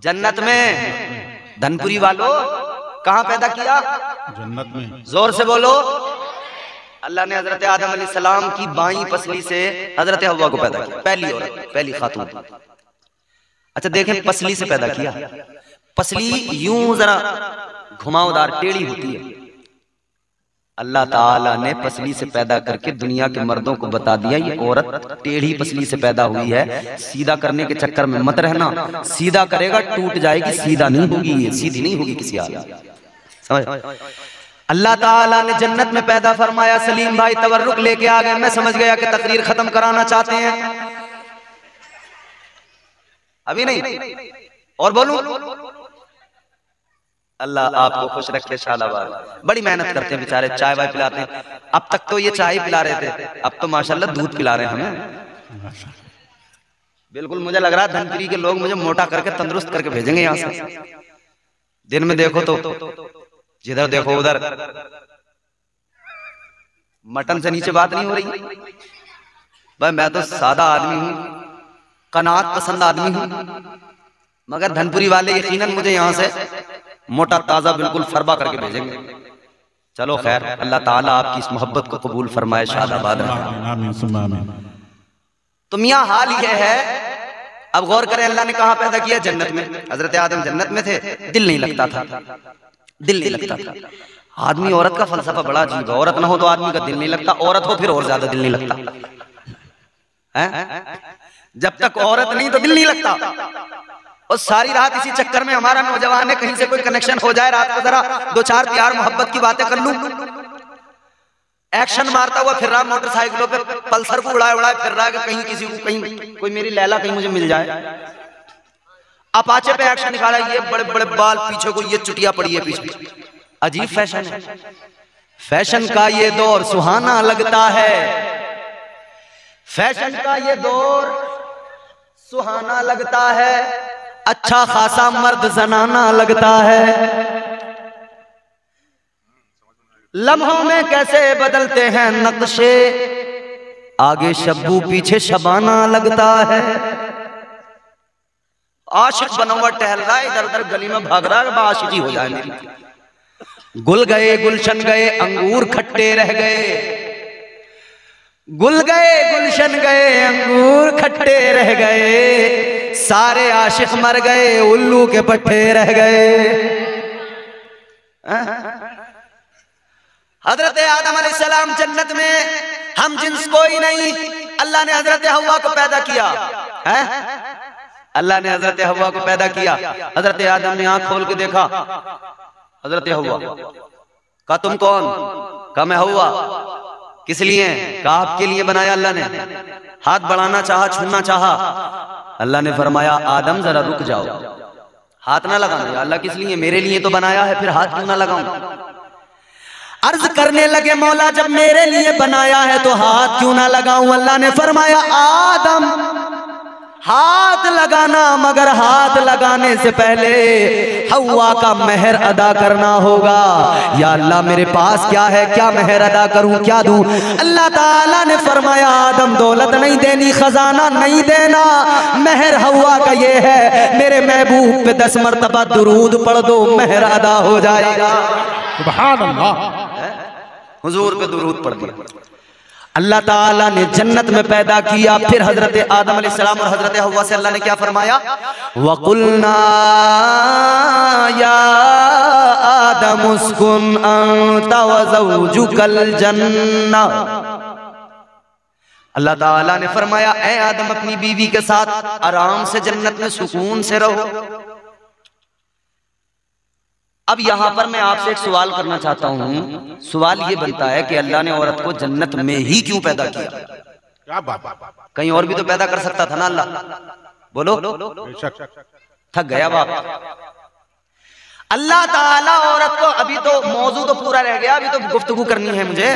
जन्नत में। धनपुरी वालों कहां पैदा किया? जन्नत में। जोर से बोलो। अल्लाह ने हजरत आदम अलैहिस्सलाम की बाईं पसली से हजरत हव्वा को पैदा किया, पहली औरत, पहली खातून। अच्छा देखें, पसली से पैदा किया। पसली यूं जरा घुमावदार टेढ़ी होती है, अल्लाह ताला ने पसली से पैदा करके दुनिया के मर्दों को बता दिया ये औरत टेढ़ी पसली से पैदा हुई है, सीधा करने के चक्कर में मत रहना, सीधा करेगा टूट जाएगी, सीधा नहीं होगी, ये सीधी नहीं होगी किसी हाल। समझ? अल्लाह ताला ने जन्नत में पैदा फरमाया। सलीम भाई तवर्रुक लेके आ गए, मैं समझ गया कि तकरीर खत्म कराना चाहते हैं, अभी नहीं और बोलूं। अल्लाह आपको खुश रखे शालाबाद। बड़ी मेहनत करते हैं बेचारे, चाय वाय पिलाते हैं। अब तक तो ये चाय पिला रहे थे, अब तो माशाल्लाह दूध पिला रहे हैं हमें। बिल्कुल मुझे लग रहा है धनपुरी के लोग मुझे मोटा करके तंदुरुस्त करके भेजेंगे यहाँ से। दिन में देखो तो जिधर देखो उधर मटन से नीचे बात नहीं हो रही। भाई मैं तो सादा आदमी हूँ, कनात पसंद आदमी हूँ, मगर धनपुरी वाले यकीनन मुझे यहाँ से मोटा ताजा बिल्कुल फरबा करके भेजेंगे। चलो खैर, अल्लाह ताला आपकी इस मोहब्बत को कबूल फरमाए, शादाबाद रहे। तो मियां हाल यह है, अब गौर करें अल्लाह ने कहां पैदा किया? जन्नत में। हजरत आदम जन्नत में थे, दिल नहीं लगता था, दिल नहीं लगता था। आदमी औरत का फलसफा बड़ा अजीब है, औरत ना हो तो आदमी का दिल नहीं लगता, औरत हो फिर और ज्यादा दिल नहीं लगता है? जब तक औरत नहीं तो दिल नहीं लगता। और सारी रात इसी चक्कर में हमारा नौजवान है, कहीं से कोई कनेक्शन हो जाए, रात को जरा दो चार प्यार मोहब्बत की बातें कर लूं, एक्शन मारता हुआ फिर रहा मोटरसाइकिलों पे, पल्सर को उड़ाए फिर रहा है कि कहीं किसी को, कहीं कोई मेरी लैला कहीं मुझे मिल जाए। अपाचे पे एक्शन निकाला, ये बड़े बड़े बाल पीछे को, ये चुटिया पड़ी है पीछे। अजीब फैशन है, फैशन का ये दौर सुहाना लगता है, फैशन का ये दौर सुहाना लगता है, अच्छा खासा मर्द जनाना लगता है। लम्हों में कैसे बदलते हैं नक्शे, आगे शब्बू पीछे शबाना लगता है। आशिक बना हुआ टहल रहा है, इधर उधर गली में भाग रहा है, आशिकी हो जाए मेरी। गुल गए गुलशन गए, अंगूर खट्टे रह गए, गुल गए गुलशन गए, अंगूर खट्टे रह गए। सारे आशिक मर गए, उल्लू के पट्टे रह गए। हजरत आदम अलैहिस्सलाम जन्नत में हम जिन्स कोई नहीं, अल्लाह ने हजरत हव्वा को पैदा किया है। अल्लाह ने हजरत हव्वा को पैदा किया। हजरत आदम ने आंख खोल के देखा, हजरत हव्वा कहा तुम कौन? कहा मैं हव्वा। किस लिए? कहा आपके लिए बनाया अल्लाह ने। हाथ बढ़ाना चाहा, छूना चाहा, अल्लाह ने फरमाया आदम जरा रुक जाओ, हाथ ना लगाना। अल्लाह किस लिए? मेरे लिए तो बनाया है, फिर हाथ क्यों ना लगाऊं? अर्ज करने लगे मौला जब मेरे लिए बनाया है तो हाथ क्यों ना लगाऊं? अल्लाह ने फरमाया आदम हाथ लगाना, मगर हाथ लगाने से पहले हव्वा का मेहर अदा करना होगा। या अल्लाह मेरे पास क्या है, क्या मेहर अदा करूं, क्या दूं? अल्लाह ताला ने फरमाया आदम दौलत नहीं देनी, खजाना नहीं देना, मेहर हव्वा का ये है मेरे महबूब पे 10 मरतबा दुरूद पढ़ दो, मेहर अदा हो जाएगा। सुभान अल्लाह। हुजूर पे दुरूद पढ़ दिया। अल्लाह ताला ने जन्नत में पैदा किया। फिर हजरत आदम अलैहिस्सलाम और हजरत हव्वा से अल्लाह ने क्या फरमाया? वकुलना या आदम उस्कुन अंता व ज़ौजुकल जन्नह। अल्लाह ताला ने फरमाया ऐ आदम अपनी बीवी के साथ आराम से जन्नत में सुकून से रहो। अब यहां पर मैं आपसे एक सवाल करना चाहता हूं। सवाल ये बनता है कि अल्लाह ने औरत को जन्नत में ही क्यों पैदा किया? क्या बात, कहीं और भी तो पैदा कर सकता था ना अल्लाह? बोलो। थक गया बाप। अल्लाह ताला औरत को, अभी तो मौजू तो पूरा रह गया, अभी तो गुफ्तगू करनी है मुझे।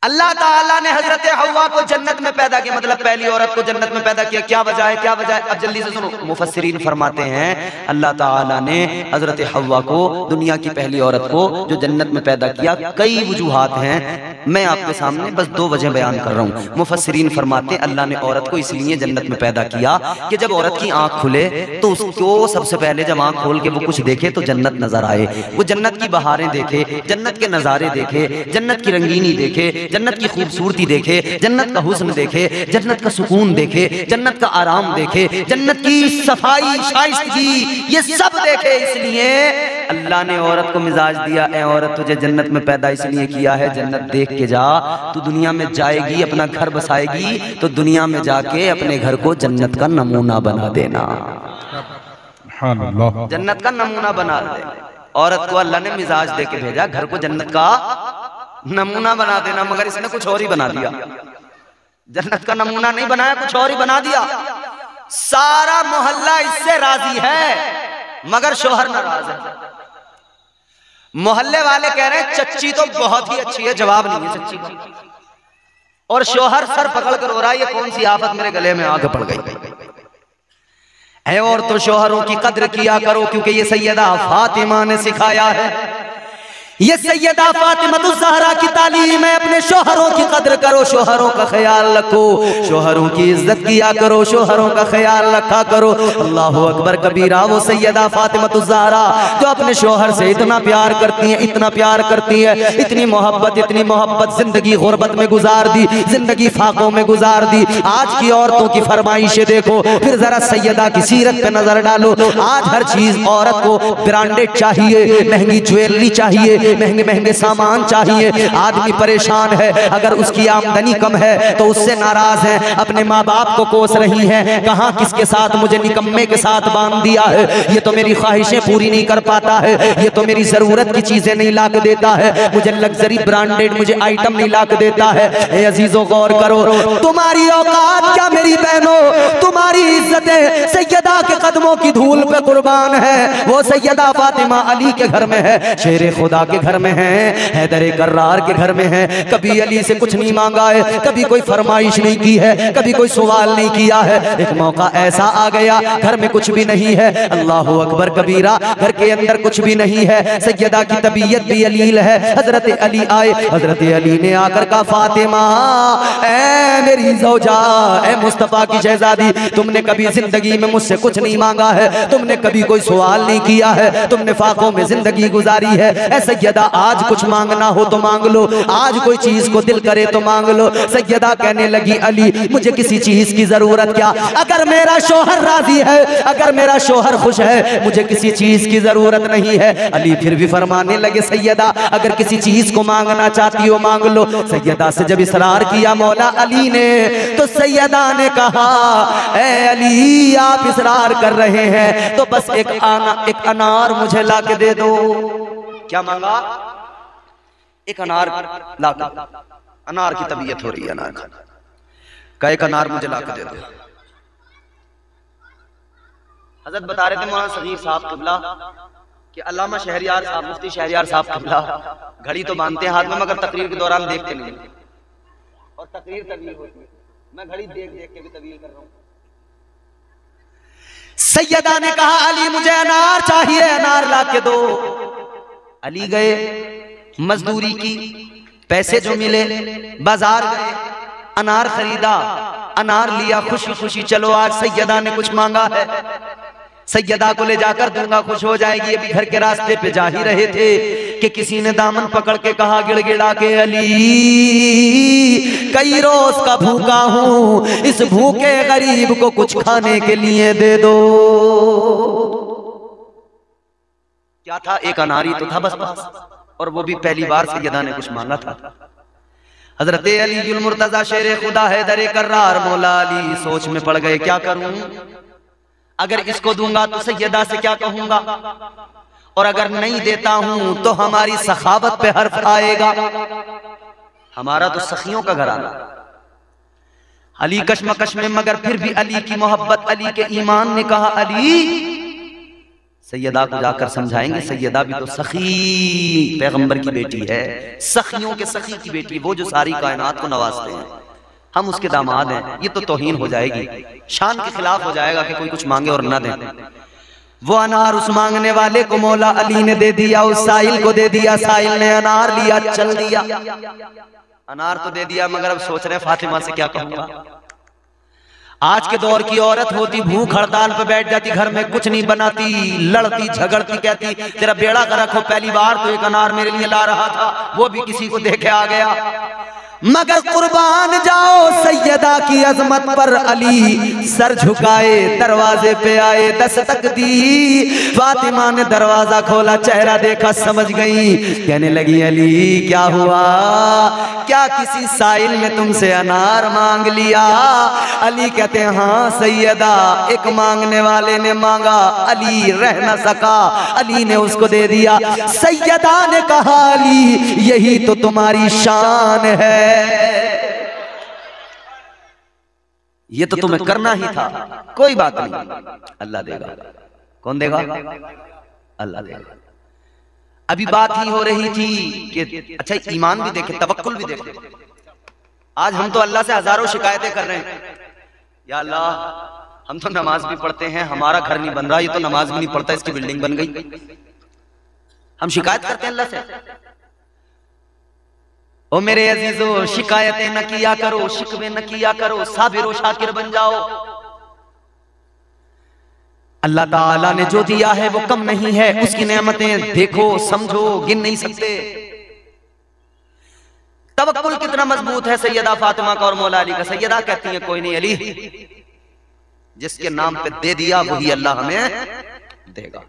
अल्लाह ताला ने हजरत हव्वा को जन्नत में पैदा किया, मतलब पहली औरत को जन्नत में पैदा किया। क्या वजह है, क्या वजह है? अब जल्दी से सुनो। मुफस्सिरीन फरमाते हैं अल्लाह ताला ने हजरत हव्वा को, दुनिया की पहली औरत को जो जन्नत में पैदा किया, कई वजूहात हैं, मैं आपके सामने बस 2 वजह बयान कर रहा हूँ। मुफस्सिरीन फरमाते हैं अल्लाह ने औरत को इसलिए जन्नत में पैदा किया कि जब औरत की आंख खुले तो उसको सबसे पहले जब आंख खोल के वो कुछ देखे तो जन्नत नजर आए। वो जन्नत की बहारें देखे, जन्नत के नजारे देखे, जन्नत की रंगीनी देखे, जन्नत की खूबसूरती देखे, जन्नत का हुस्न देखे, जन्नत का सुकून देखे, जन्नत का आराम देखे, जन्नत की सफाई शाइस्तगी, ये सब देखे। इसलिए अल्लाह ने औरत को मिजाज दिया, ए औरत तुझे जन्नत में पैदा इसलिए किया है, जन्नत देख के जा। तू दुनिया में जाएगी, अपना घर बसाएगी, तो दुनिया में जाके अपने घर को जन्नत का नमूना बना देना। जन्नत का नमूना बना दे। औरत को अल्लाह ने मिजाज दे के भेजा, घर को जन्नत का नमूना बना देना, मगर इसने कुछ और ही बना दिया। जन्नत का नमूना नहीं बनाया, कुछ और ही बना दिया। सारा मोहल्ला इससे राजी है मगर शोहर नाराज है। मोहल्ले वाले कह रहे हैं चच्ची तो बहुत ही अच्छी है, जवाब नहीं है चच्ची का, और शोहर सर पकड़ कर हो रहा है ये कौन सी आफत मेरे गले में आके पड़ गई है। और तो शोहरों की कद्र किया करो, क्योंकि ये सैयदा फातिमा ने सिखाया है। ये सैयदा फातिमा ज़हरा की तालीम है। अपने शोहरों की कद्र करो, शोहरों का ख्याल रखो, शोहरों की इज्जत किया करो, शोहरों का ख्याल रखा करो। अल्लाहु अकबर कबीरा। वो सैयदा फातिमा ज़हरा जो अपने शोहर से इतना प्यार करती है, इतना प्यार करती है, इतनी मोहब्बत, जिंदगी गुर्बत में गुजार दी, जिंदगी फाकों में गुजार दी। आज की औरतों की फरमाइशें देखो, फिर जरा सैयदा की सीरत पे नजर डालो। आज हर चीज औरत को ब्रांडेड चाहिए, महंगी ज्वेलरी चाहिए, महंगे महंगे सामान चाहिए। आदमी परेशान है, अगर उसकी आमदनी कम है तो उससे नाराज है, अपने माँ बाप को कोस रही है, कहाँ किसके साथ मुझे निकम्मे के साथ बांध दिया है, ये तो मेरी ख्वाहिशें पूरी नहीं कर पाता है, ये तो मेरी जरूरत की चीजें नहीं ला के देता है, मुझे लग्जरी ब्रांडेड मुझे आइटम नहीं ला के देता है। अजीजों गौर करो, तुम्हारी औकात क्या मेरी बहनों, तुम्हारी इज्जतें सैयदा के कदमों की धूल पे कुर्बान है। वो सैयदा फातिमा अली के घर में है, शेर खुदा के घर में है, हैदर कर्रार के घर में है। कभी अली से कुछ नहीं मांगा है, कभी कोई फरमाइश नहीं की है, कभी कोई सवाल नहीं किया है। एक मौका ऐसा आ गया, घर में कुछ भी नहीं है, अल्लाहु अकबर कबीरा, घर के अंदर कुछ भी नहीं है, सैयदा की तबीयत भी अलील है। हजरत अली आए, हजरत अली ने आकर कहा फातिमा ऐ मेरी ज़ौजा, ऐ मुस्तफा की शहजादी, तुमने कभी जिंदगी में मुझसे कुछ नहीं मांगा है, तुमने कभी कोई सवाल नहीं किया है, तुमने फाकों में जिंदगी गुजारी है। ऐसा सैयदा आज कुछ मांगना हो तो मांग लो, आज कोई चीज को दिल करे तो मांग लो। सैयदा कहने लगी अली मुझे किसी चीज की जरूरत क्या, अगर मेरा शोहर राजी है, अगर मेरा शोहर खुश है, मुझे किसी चीज की जरूरत नहीं है। अली फिर भी फरमाने लगे सैयदा अगर किसी चीज को मांगना चाहती हो मांग लो। सैयदा से जब इसरार किया मौला अली ने तो सैयदा ने कहा ए अली आप इसरार कर रहे हैं तो बस एक अनार मुझे ला के दे दो। क्या मांगा? एक अनार ला के, अनार की तबीयत हो रही है अनार खाना का, एक अनार मुझे ला के दे दो। हजरत बता रहे थे मौलाना सगीर साहब किबला कि अल्लामा शहरियार साहब, मुफ्ती शहरियार साहब किबला घड़ी तो बांधते हैं हाथ में मगर तकरीर के दौरान देखते नहीं, और तकरीर तवील होती है, मैं घड़ी देख देख के भी तवील कर रहा हूं। सैयदा ने कहा अली मुझे अनार चाहिए, अनार ला के दो। अली गए, मजदूरी की, पैसे जो मिले, बाजार गए, अनार खरीदा, अनार लिया, खुशी खुशी चलो आज सैयदा ने कुछ मांगा है, सैयदा को ले जाकर दूंगा, खुश हो जाएगी। अभी घर के रास्ते पे जा ही रहे थे कि किसी ने दामन पकड़ के कहा गिड़गिड़ा के अली कई रोज का भूखा हूं, इस भूखे गरीब को कुछ खाने के लिए दे दो। क्या था? एक अनारी तो था बस, और वो भी पहली बार सैयदा ने कुछ मांगा था। हजरत अली मुर्तजा शेर खुदा हैदर कर्रार मौला अली सोच में पड़ गए क्या करूं, अगर इसको दूंगा तो सैयदा से क्या कहूंगा, और अगर नहीं देता हूं तो हमारी सखावत पे हर्फ आएगा, हमारा तो सखियों का घराना। अली कश्मकश में, मगर फिर भी अली की मोहब्बत, अली के ईमान ने कहा अली सैयदा को जाकर समझाएंगे, सैयदा भी तो सखी पैगंबर की बेटी है, सखियों के सखी की बेटी, वो जो सारी कायनात को नवाजते हैं, हम उसके दामाद हैं, ये तो तौहीन हो जाएगी, शान के खिलाफ हो जाएगा कि कोई कुछ मांगे और ना दे। वो अनार उस मांगने वाले को मौला अली ने दे दिया, उस साइल को दे दिया, साइल ने अनार लिया, चल दिया, अनार तो दे दिया, मगर अब सोच रहे फातिमा से क्या कहूंगा। आज के दौर की औरत होती भूख हड़ताल पे बैठ जाती, घर में कुछ नहीं बनाती, लड़ती झगड़ती, कहती तेरा बेड़ा गर्क हो, पहली बार तो एक अनार मेरे लिए ला रहा था, वो भी किसी को देखे आ गया। मगर कुर्बान जाओ सैयदा की अजमत पर, अली सर झुकाए दरवाजे पे आए, दस्तक दी, फातिमा ने दरवाजा खोला, चेहरा देखा, समझ गई, कहने लगी अली क्या हुआ, क्या किसी साइल ने तुमसे अनार मांग लिया? अली कहते हैं हाँ सैयदा, एक मांगने वाले ने मांगा, अली रह न सका, अली ने उसको दे दिया। सैयदा ने कहा अली यही तो तुम्हारी शान है, ये तो तुम्हें करना ही था, कोई बात नहीं, अल्लाह देगा। कौन देगा? अल्लाह देगा। अभी बात ही हो रही थी कि अच्छा ईमान भी देखे, तवक्कुल भी देखे। आज हम तो अल्लाह से हजारों शिकायतें कर रहे हैं, या अल्लाह हम तो नमाज भी पढ़ते हैं, हमारा घर नहीं बन रहा, ये तो नमाज भी नहीं पढ़ता, इसकी बिल्डिंग बन गई। हम शिकायत करते हैं अल्लाह से। ओ मेरे अजीजो, शिकायतें न किया करो, शिकवे न किया करो, साबिर शाकिर बन जाओ। अल्लाह ताला ने जो दिया है वो कम नहीं है, उसकी नेमतें देखो, समझो, गिन नहीं सकते। तवक्कुल कितना मजबूत है सैयदा फातिमा का और मौला अली का। सैयदा कहती है कोई नहीं अली, जिसके नाम पे दे दिया वही अल्लाह हमें देगा।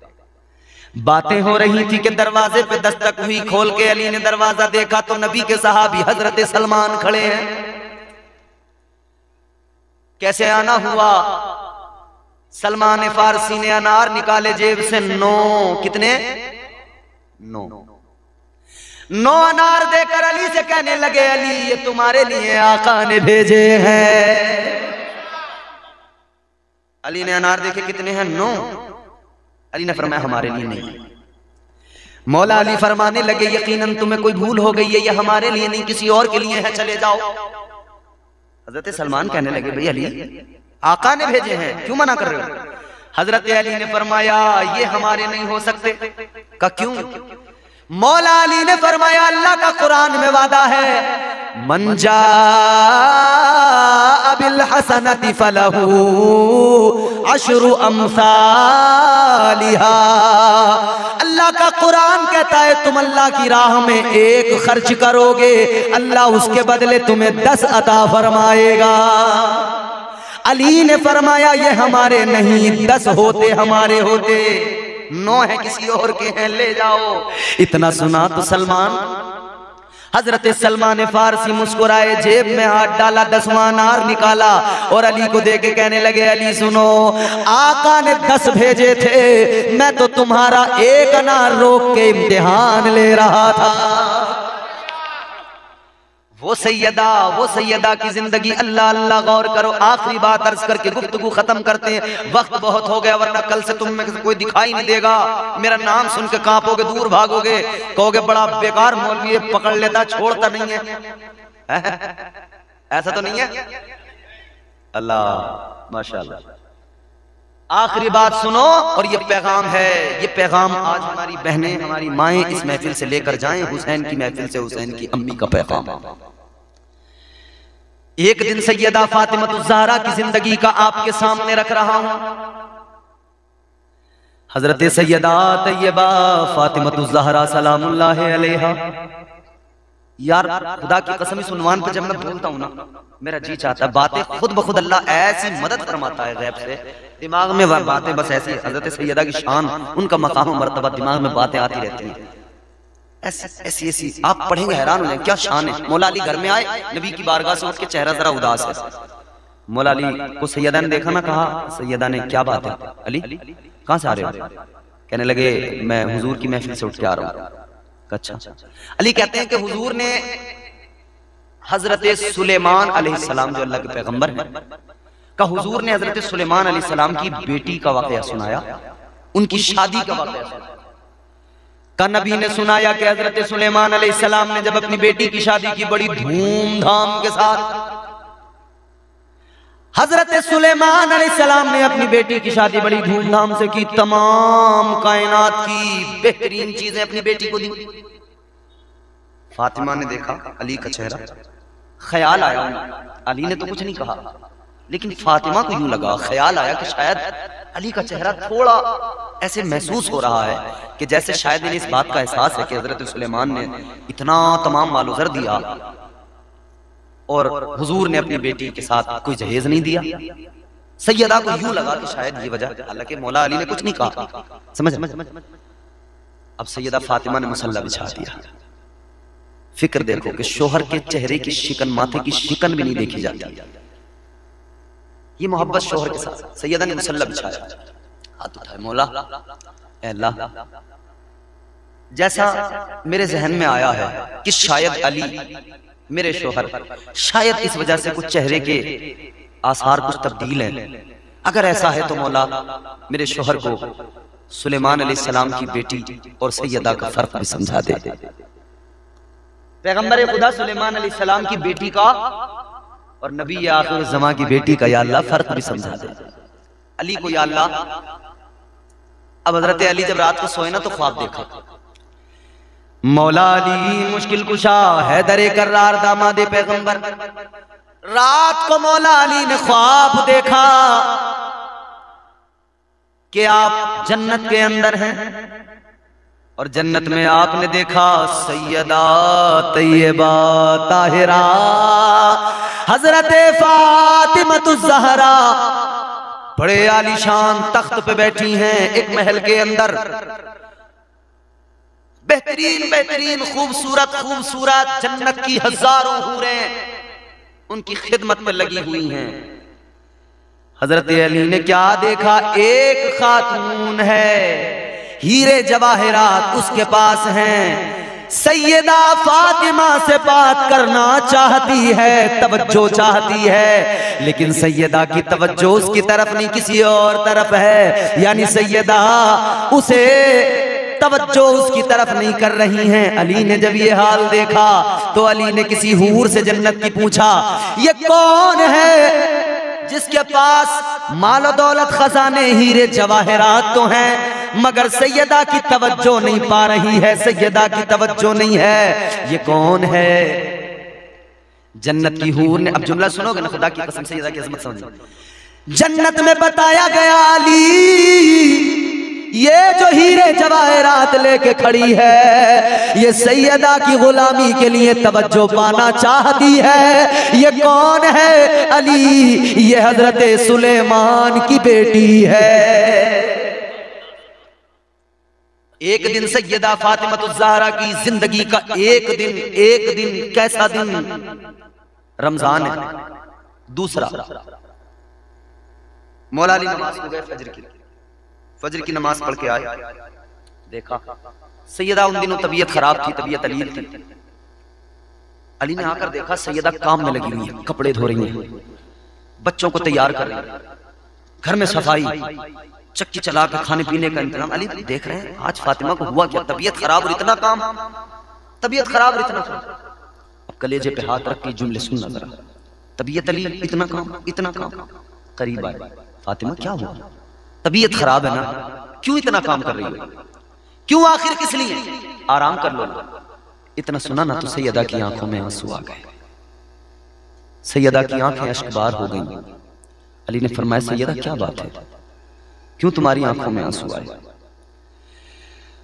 बातें हो रही थी कि दरवाजे पे दस्तक हुई, खोल के अली ने दरवाजा देखा तो नबी के सहाबी हजरत सलमान खड़े हैं। कैसे आना हुआ? सलमान फारसी ने अनार निकाले जेब से, 9 कितने? 9 अनार देकर अली से कहने लगे अली ये तुम्हारे लिए आका ने भेजे हैं। अली ने अनार देखे, कितने हैं? 9। अली ने फरमाया हमारे लिए नहीं। मौला अली फरमाने लगे यकीनन तुम्हें कोई भूल हो गई है, ये हमारे लिए नहीं किसी और के लिए है, चले जाओ। हजरत सलमान कहने लगे भाई अली आका ने भेजे हैं, क्यों मना कर रहे हो? हजरत अली ने फरमाया ये हमारे नहीं हो सकते। का क्यों? मौला अली ने फरमाया अल्लाह का कुरान में वादा है मन जाअ बिल हसनति फलहू अशरु अम्सालिहा। अल्लाह का अल्लाह कुरान कहता है तुम अल्लाह की राह में एक खर्च करोगे, अल्लाह उसके बदले तुम्हें 10 अता फरमाएगा। अली ने फरमाया ये हमारे नहीं, 10 होते हमारे होते, 9 है किसी और के हैं, ले जाओ। इतना सुना तो सलमान, हजरत सलमान फारसी मुस्कुराए, जेब में हाथ डाला, 10वां अनार निकाला और अली को दे के कहने लगे अली सुनो, आका ने 10 भेजे थे, मैं तो तुम्हारा एक अनार रोक के इम्तिहान ले रहा था। वो सैयदा की जिंदगी, अल्लाह अल्लाह गौर करो। आखिरी बात अर्ज करके गुफ्तगू खत्म करते हैं, वक्त बहुत हो गया, वरना कल से तुम में से कोई दिखाई नहीं देगा, मेरा नाम सुन के कांपोगे, दूर भागोगे, कहोगे बड़ा बेकार मौलवी है, पकड़ लेता छोड़ता नहीं है। ऐसा तो नहीं है? अल्लाह माशाअल्लाह। आखिरी बात सुनो, और ये पैगाम है, ये पैगाम आज हमारी बहनें, हमारी माएं इस महफिल से लेकर जाएं, हुसैन की महफिल से हुसैन की अम्मी का पैगाम। एक दिन सैयदा फातिमा ज़हरा की जिंदगी का आपके सामने रख रहा हूं। हजरत सैयदा तैयबा फातिमा ज़हरा सलामुल्लाह अलैहा, यार खुदा की कसम इस उन्वान पर जब मैं बोलता हूं ना, मेरा जी चाहता है बातें खुद ब खुद अल्लाह ऐसी मदद फरमाता है गैब से, दिमाग में बातें बस ऐसी। हजरत सैयदा की शान, उनका मकाम मर्तबा, दिमाग में बातें आती रहती हैं ऐसी ऐसी, आप पढ़ेंगे हैरान हो जाएंगे, क्या शान है। मौला अली घर में आए, नबी की बारगाह से उसके चेहरा जरा उदास है। मौला अली को सैयदा ने देखा ना, कहा सैयदा ने क्या बात है अली कहां से आ रहे हो? कहने लगे मैं हुजूर की महफिल से उठ के आ रहा हूं। अच्छा। अली कहते हैं कि हुजूर ने हजरत सुलेमान अलैहिस्सलाम जो अल्लाह के पैगंबर हैं, का हुजूर ने हजरत सुलेमान अलैहिस्सलाम की बेटी का वाकया सुनाया, उनकी शादी का वाकया सुनाया। का नबी ने सुनाया कि हजरत सुलेमान अलैहिस्सलाम ने जब अपनी बेटी की शादी की, बड़ी धूमधाम के साथ हजरत सुलेमान अलैहिस्सलाम ने अपनी बेटी की शादी बड़ी धूमधाम से की, तमाम कायनात की बेहतरीन चीजें अपनी बेटी को दी। फातिमा ने देखा अली का चेहरा, ख्याल आया, अली ने तो कुछ नहीं कहा, लेकिन फातिमा को यूं लगा, ख्याल आया कि शायद अली का चेहरा थोड़ा ऐसे महसूस हो रहा है कि जैसे शायद इन्हें इस बात का एहसास है कि हजरत सुलेमान ने इतना तमाम माल ज़र दिया और हुजूर ने अपनी बेटी के साथ कोई जहेज नहीं दिया। सैयदा को यूं लगा कि शायद ये वजह, हालांकि मौला अली ने कुछ नहीं कहा। समझ। अब सैयदा फातिमा ने मुसल्ला बिछा दिया। फिक्र देखो कि शोहर के चेहरे की शिकन, माथे की शिकन भी नहीं देखी जाती। ये मोहब्बत शोहर के साथ। सैयदा ने मुसल्ला बिछाया, हाथ उठाए, मौला अल्लाह, जैसा मेरे जहन में आया है कि शायद अली मेरे शोहर, शायद इस वजह से कुछ चेहरे के आसार कुछ तब्दील हैं, अगर ऐसा है तो मौला मेरे शोहर को सुलेमान अलैहिस्सलाम की बेटी और सैयदा का फर्क भी समझा दे। पैगंबर खुदा सुलेमान अलैहिस्सलाम की बेटी का और नबी आखिर ज़मा की बेटी का या अल्लाह फर्क भी समझा दे। अली को या अल्लाह, अब हजरत अली जब रात को सोए ना तो ख्वाब देखा, मौला अली मुश्किल कुशा हैदर कर्रार दामाद पैगंबर, रात को मौला अली ने ख्वाब देखा कि आप जन्नत के अंदर हैं और जन्नत में आपने देखा सैयदा तैयबा ताहिरा हजरत फातिमा ज़हरा बड़े आलीशान तख्त पे बैठी हैं एक महल के अंदर। बेहतरीन बेहतरीन खूबसूरत जन्नत की हजारों हूरें उनकी खिदमत में लगी हुई हैं। हजरत अली ने क्या देखा, एक खातून है, हीरे जवाहरात उसके पास हैं, सैयदा फातिमा से बात करना चाहती है, तवज्जो चाहती है, लेकिन सैयदा की तवज्जो उसकी तरफ नहीं किसी और तरफ है, यानी सैयदा उसे तवज्जो उसकी तरफ नहीं कर रही हैं। अली ने जब ये हाल देखा तो अली ने किसी हूर से जन्नत की पूछा, ये कौन है जिसके पास माल दौलत खजाने हीरे जवाहरात तो हैं मगर सैयदा की तवज्जो नहीं पा रही है, सैयदा की तवज्जो नहीं है, ये कौन है? जन्नत की हूर ने, अब जुमला सुनोगे ना, खुदा की कसम सैयदा की अजमत समझो। जन्नत में बताया गया अली ये जो हीरे जवाहरात लेके खड़ी है, ये सैयदा की गुलामी के लिए तवज्जो पाना चाहती है। ये कौन है? अली, ये हजरत सुलेमान की बेटी है। एक दिन सैयदा फातिमा की जिंदगी का एक दिन कैसा दिन? रमजान है। दूसरा, मौला अली नमाज हो गए फजर की नमाज पढ़ के आए, देखा सैयदा उन दिनों तबीयत खराब थी, तबीयत अलील थी। अली ने आकर देखा सैयदा काम में लगी हुई है, कपड़े धो रही हैं, बच्चों को तैयार कर रही है, घर में सफाई, चक्की चला कर खाने पीने का इंतजाम। अली देख रहे हैं आज फातिमा को हुआ क्या, तबीयत खराब और इतना काम, तबीयत खराब और इतना काम। अब कलेजे पे हाथ रख के जुमले सुनना जरा, तबीयत अली, इतना काम, इतना काम। करीब आए, फातिमा क्या हुआ? तबीयत खराब है ना, क्यों इतना काम कर रही हो? क्यों, आखिर किस लिए? आराम कर लो। इतना सुना ना तो सैयदा की आंखों में आंसू आ गए, सैयदा की आंखें अश्कबार हो गई। अली ने फरमाया सैयदा क्या बात है, क्यों तुम्हारी आंखों में आंसू आए?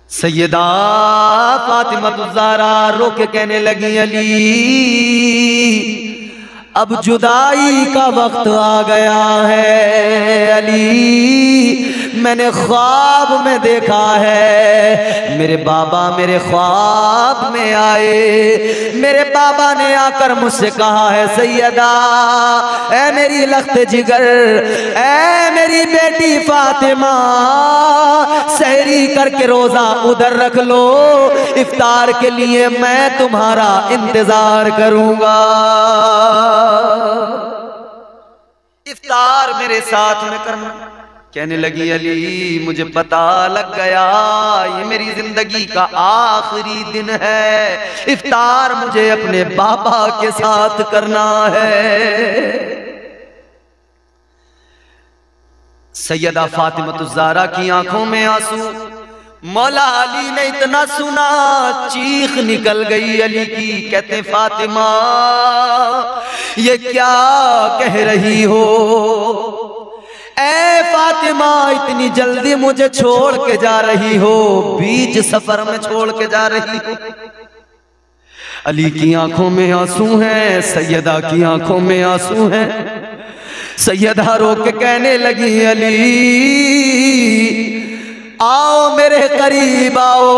सैयदा फातिमा ज़हरा रो के कहने लगी अली, अब जुदाई का वक्त आ गया है। अली, मैंने ख्वाब में देखा है, मेरे बाबा मेरे ख्वाब में आए, मेरे बाबा ने आकर मुझसे कहा है सैयदा, ऐ मेरी लख्त जिगर, ऐ मेरी बेटी फातिमा, सहरी करके रोजा उधर रख लो, इफ्तार के लिए मैं तुम्हारा इंतजार करूंगा, इफ्तार मेरे साथ में करना। कहने लगी अली, मुझे पता लग गया ये मेरी जिंदगी का आखिरी दिन है, इफ्तार मुझे अपने बाबा के साथ करना है। सैयदा फातिमा ज़हरा की आंखों में आंसू। मौला अली ने इतना सुना, चीख निकल गई अली की। कहते फातिमा ये क्या कह रही हो? ऐ फातिमा, इतनी जल्दी मुझे छोड़ के जा रही हो, बीच सफर में छोड़ के जा रही हो। अली की आंखों में आंसू हैं, सैयदा की आंखों में आंसू हैं। सैयदा रो के कहने लगी अली, आओ मेरे करीब आओ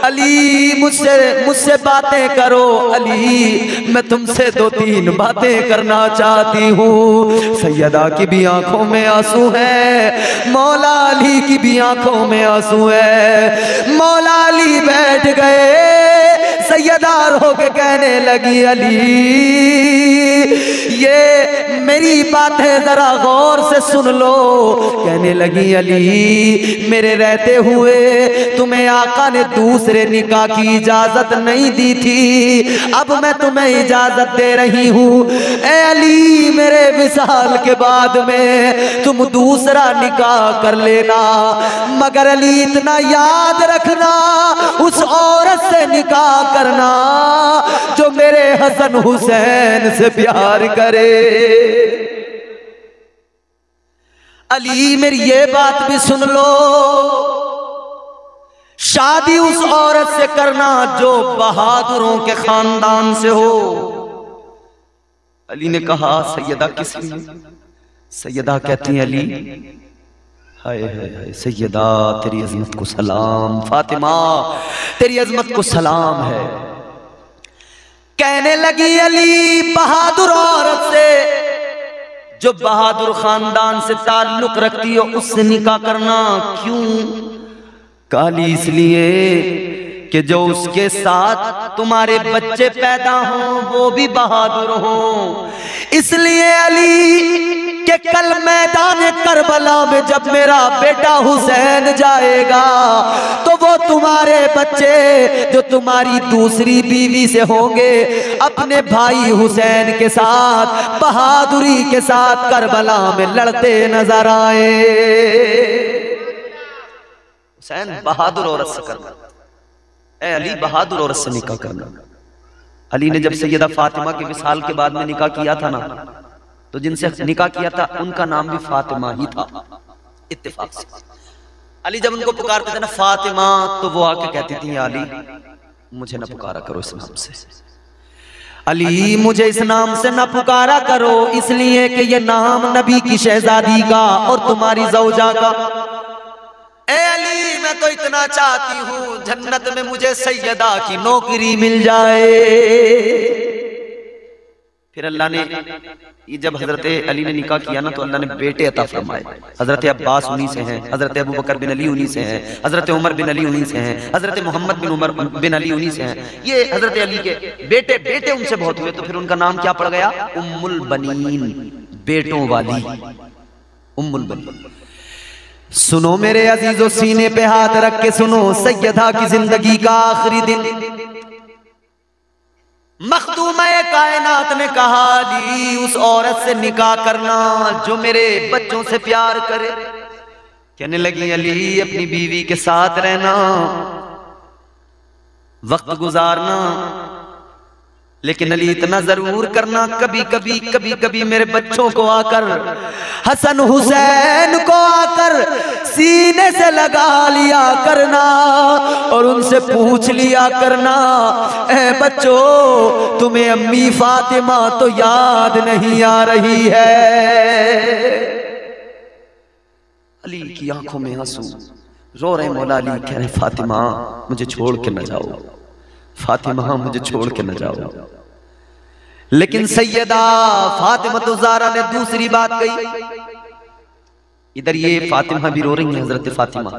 अली, मुझसे बातें करो अली, मैं तुमसे 2-3 बातें करना चाहती हूँ। सैयदा की भी आंखों में आंसू है, मौला अली की भी आंखों में आंसू है। मौला अली बैठ गए, सैयदा रो के कहने लगी अली, ये मेरी बातें जरा गौर से सुन लो। कहने लगी अली, मेरे रहते हुए तुम्हें आका ने दूसरे निकाह की इजाजत नहीं दी थी, अब मैं तुम्हें इजाजत दे रही हूँ। ए अली, मेरे विसाल के बाद में तुम दूसरा निकाह कर लेना, मगर अली इतना याद रखना, उस औरत से निकाह करना जो मेरे हसन हुसैन से प्यार करे। अली, मेरी ये बात भी सुन लो, शादी उस औरत से करना जो बहादुरों के खानदान से हो। अली ने कहा सैयदा किस लिए? सैयदा कहती हैं अली, हाय हाय हाय सैयदा, तेरी अजमत को सलाम, फातिमा तेरी अजमत को सलाम है। कहने लगी अली, बहादुर औरत से, जो बहादुर खानदान से ताल्लुक रखती हो, उससे निकाह करना क्यों? काली इसलिए कि जो उसके साथ तुम्हारे बच्चे पैदा हों वो भी बहादुर हों। इसलिए अली कि कल मैदान करबला में जब मेरा बेटा हुसैन जाएगा तो वो तुम्हारे बच्चे जो तुम्हारी दूसरी बीवी से होंगे अपने भाई हुसैन के साथ बहादुरी के साथ करबला में लड़ते नजर आए। हुसैन बहादुर औरत से करना, ए अली बहादुर औरत से निकाह करना। अली ने जब सैयदा फातिमा के विसाल के बाद में निकाह किया था ना, तो जिनसे निकाह किया था उनका नाम भी फातिमा ही था, इत्तेफाक से। अली जब उनको पुकारते थे ना फातिमा, तो वो आके कहती थी अली मुझे ना पुकारा करो इस नाम से, अली मुझे इस नाम से ना पुकारा करो, इसलिए कि ये नाम नबी की शहजादी का और तुम्हारी ज़ौजा का। ए अली मैं तो इतना चाहती हूँ जन्नत में मुझे सैयदा की नौकरी मिल जाए। फिर अल्लाह ने ये जब हजरत अली ने निकाह किया ना, तो अल्लाह ने बेटे अता फरमाए। हजरत अब्बास उन्हीं से हैं, हजरत अबू बकर बिन अली उन्हीं से हैं, हजरत उमर बिन अली उन्हीं से हैं, हजरत मोहम्मद बिन उमर बिन अली उन्हीं से हैं। ये हजरत अली के बेटे बेटे उनसे बहुत हुए, तो फिर उनका नाम क्या पड़ गया? उम्मुल बनीन, बेटों वाली उम्मुल बनीन। सुनो मेरे अजीजों, सीने पे हाथ रख के सुनो, सैयदा की जिंदगी का आखिरी दिन मखदूम कायनात ने कहा अली उस औरत से निकाह करना जो मेरे बच्चों से प्यार करे। कहने लगी अली अपनी बीवी के साथ रहना, वक्त गुजारना, लेकिन अली इतना जरूर करना कभी कभी मेरे बच्चों को आकर, हसन हुसैन को आकर सीने से लगा लिया करना और उनसे पूछ लिया करना, ए बच्चों तुम्हें अम्मी फातिमा तो याद नहीं आ रही है। अली की आंखों में आंसू, रो रहे मौला अली, कह रहे फातिमा मुझे छोड़ के न जाओ, फातिमा मुझे छोड़ के न जाओ। लेकिन सैयदा फातिमा ज़हरा ने दूसरी बात कही। इधर ये फातिमा भी रो रही है, हजरत फातिमा,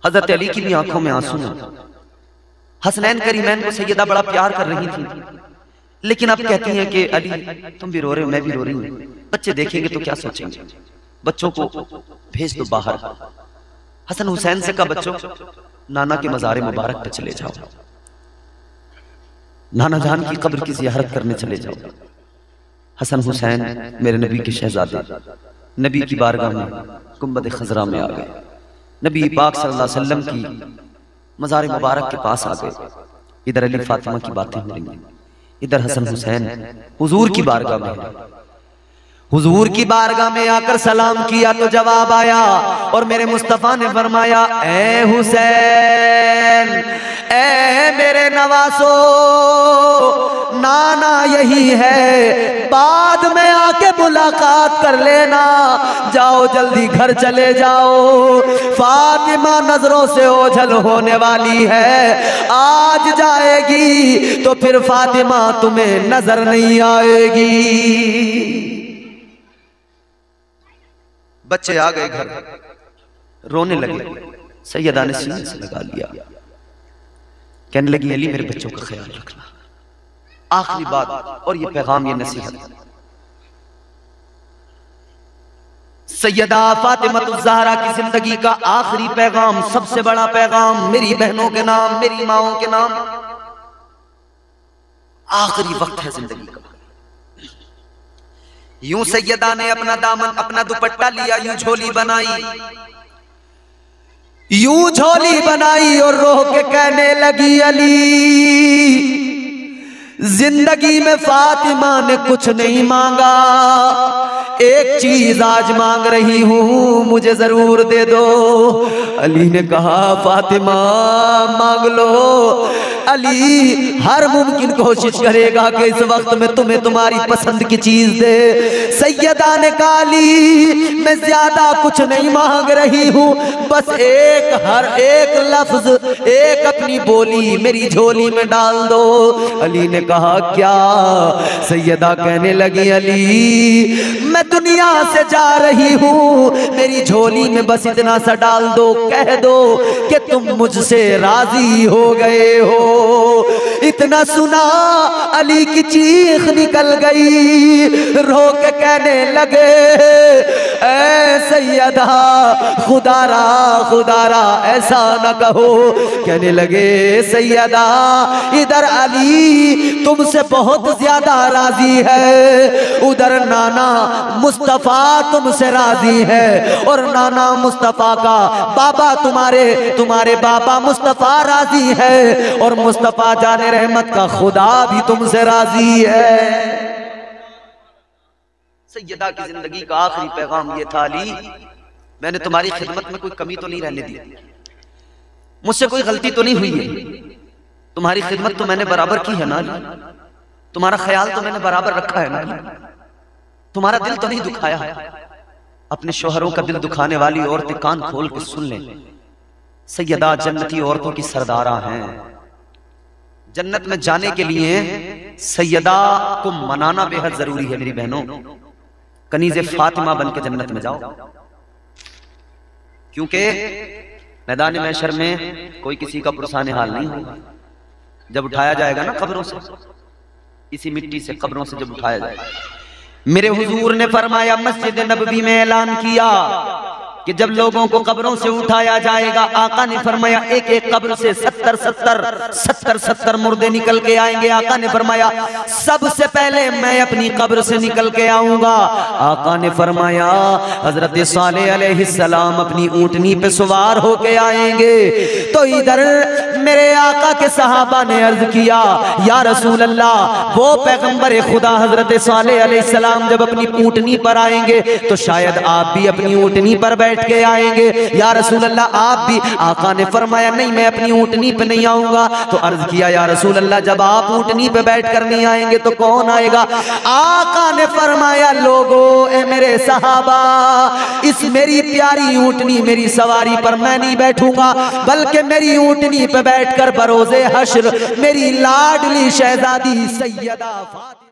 हजरत अली की भी आंखों में आंसू हैं। हसनैन करीमैन को सैयदा बड़ा प्यार कर रही थी, लेकिन अब कहती हैं कि अली तुम भी रो रहे हो, मैं भी रो रही हूँ, बच्चे देखेंगे तो क्या सोचेंगे, बच्चों को भेज दो बाहर। हसन हुसैन से कहा बच्चों नाना के मज़ार मुबारक पे चले जाओ, नाना जान की कब्र की जियारत करने चले जाओ। हसन हुसैन मेरे नबी के शहजादे नबी की बारगाह में गुंबद खजरा में आ गए, नबी पाक सल्लल्लाहु अलैहि वसल्लम की मज़ार मुबारक के पास आ गए। इधर अली फातिमा की बातें हो रही, इधर हसन हुसैन हुजूर की बारगाह में, हुजूर की बारगाह में आकर सलाम किया तो जवाब आया और मेरे मुस्तफा ने फरमाया, ए हुसैन, ए मेरे नवासो, नाना यही है, बाद में आके मुलाकात कर लेना, जाओ जल्दी घर चले जाओ, फातिमा नजरों से ओझल होने वाली है, आज जाएगी तो फिर फातिमा तुम्हें नजर नहीं आएगी। बच्चे आ गए घर, रोने लगे, सैयदा ने सीने से लगा लिया, कहने लगी अली मेरे बच्चों का ख्याल रखना। आखिरी बात, और ये पैगाम, ये नसीहत, सैयदा फातिमा ज़हरा की जिंदगी का आखिरी पैगाम, सबसे बड़ा पैगाम, मेरी बहनों के नाम, मेरी माओं के नाम, आखिरी वक्त है जिंदगी का। यूं सैयदा ने अपना दामन, अपना दुपट्टा लिया, यूं झोली बनाई, यूं झोली बनाई और रो के कहने लगी अली जिंदगी में फातिमा ने कुछ नहीं मांगा, एक चीज आज मांग रही हूं, मुझे जरूर दे दो। अली ने कहा फातिमा मांग लो। अली हर मुमकिन कोशिश करेगा कि इस वक्त में तुम्हें तुम्हारी पसंद की चीज दे। सैयदा ने कहा अली मैं ज्यादा कुछ नहीं मांग रही हूँ, बस हर एक लफ्ज, एक अपनी बोली मेरी झोली में डाल दो। अली ने कहा क्या? सैयदा कहने लगी अली मैं दुनिया से जा रही हूँ, मेरी झोली में बस इतना सा डाल दो, कह दो कि तुम मुझसे राजी हो गए हो। इतना सुना अली की चीख निकल गई, रो के कहने लगे ऐ सैयदा खुदारा खुदारा ऐसा न कहो। कहने लगे सैयदा इधर अली तुमसे बहुत ज्यादा राजी है, उधर नाना मुस्तफा तुमसे राजी है, और नाना मुस्तफा का बाबा तुम्हारे बाबा मुस्तफा राजी है, और मुस्तफा जाने रहमत का खुदा भी तुमसे राजी है। सैयदा की जिंदगी का आखिरी पैगाम ये था अली मैंने तुम्हारी खिदमत में कोई कमी तो नहीं रहने दी, मुझसे कोई गलती तो नहीं हुई है, तुम्हारी खिदमत तो मैंने बराबर की है ना, तुम्हारा ख्याल तो मैंने बराबर रखा है ना, तुम्हारा दिल तो नहीं दुखाया है। अपने शोहरों का दिल दुखाने वाली औरतें कान खोल के सुन लें, सैयदा जन्नती औरतों की सरदारा हैं। जन्नत में जाने के लिए सैयदा को मनाना बेहद जरूरी है मेरी बहनों। कनीज़े फातिमा बन के जन्नत में जाओ, क्योंकि मैदान महशर में कोई किसी का पुरसाने हाल नहीं होगा। जब उठाया जाएगा ना कब्रों से, इसी मिट्टी से कब्रों से जब उठाया जाएगा, मेरे हुजूर ने फरमाया, मस्जिद नबवी में ऐलान किया कि जब लोगों को कब्रों से उठाया जाएगा, आका ने फरमाया एक एक कब्र से 70 मुर्दे निकल के आएंगे। आका ने फरमाया सबसे पहले मैं अपनी कब्र से निकल के आऊंगा। आका ने फरमाया हजरत सालेह अलैहिस्सलाम अपनी ऊंटनी पे सवार होके आएंगे। तो इधर मेरे आका के सहाबा ने अर्ज किया, या रसूल अल्लाह, वो पैगंबर खुदा हजरत सालेह अलैहिस्सलाम जब अपनी ऊंटनी पर आएंगे तो शायद आप भी अपनी ऊंटनी पर बैठ के आएंगे, या रसूल अल्लाह आप भी। आका ने फरमाया नहीं, मैं अपनी ऊंटनी पे नहीं आऊंगा। तो अर्ज किया, या रसूल अल्लाह, जब आप ऊंटनी पे बैठ कर नहीं आएंगे तो कौन आएगा? आका ने फरमाया, लोगो ए मेरे सहाबा, इस मेरी प्यारी ऊंटनी मेरी सवारी पर मैं नहीं बैठूंगा, बल्कि मेरी ऊंटनी पे बैठकर बरोज़े हश्र मेरी लाडली शहजादी सैयदा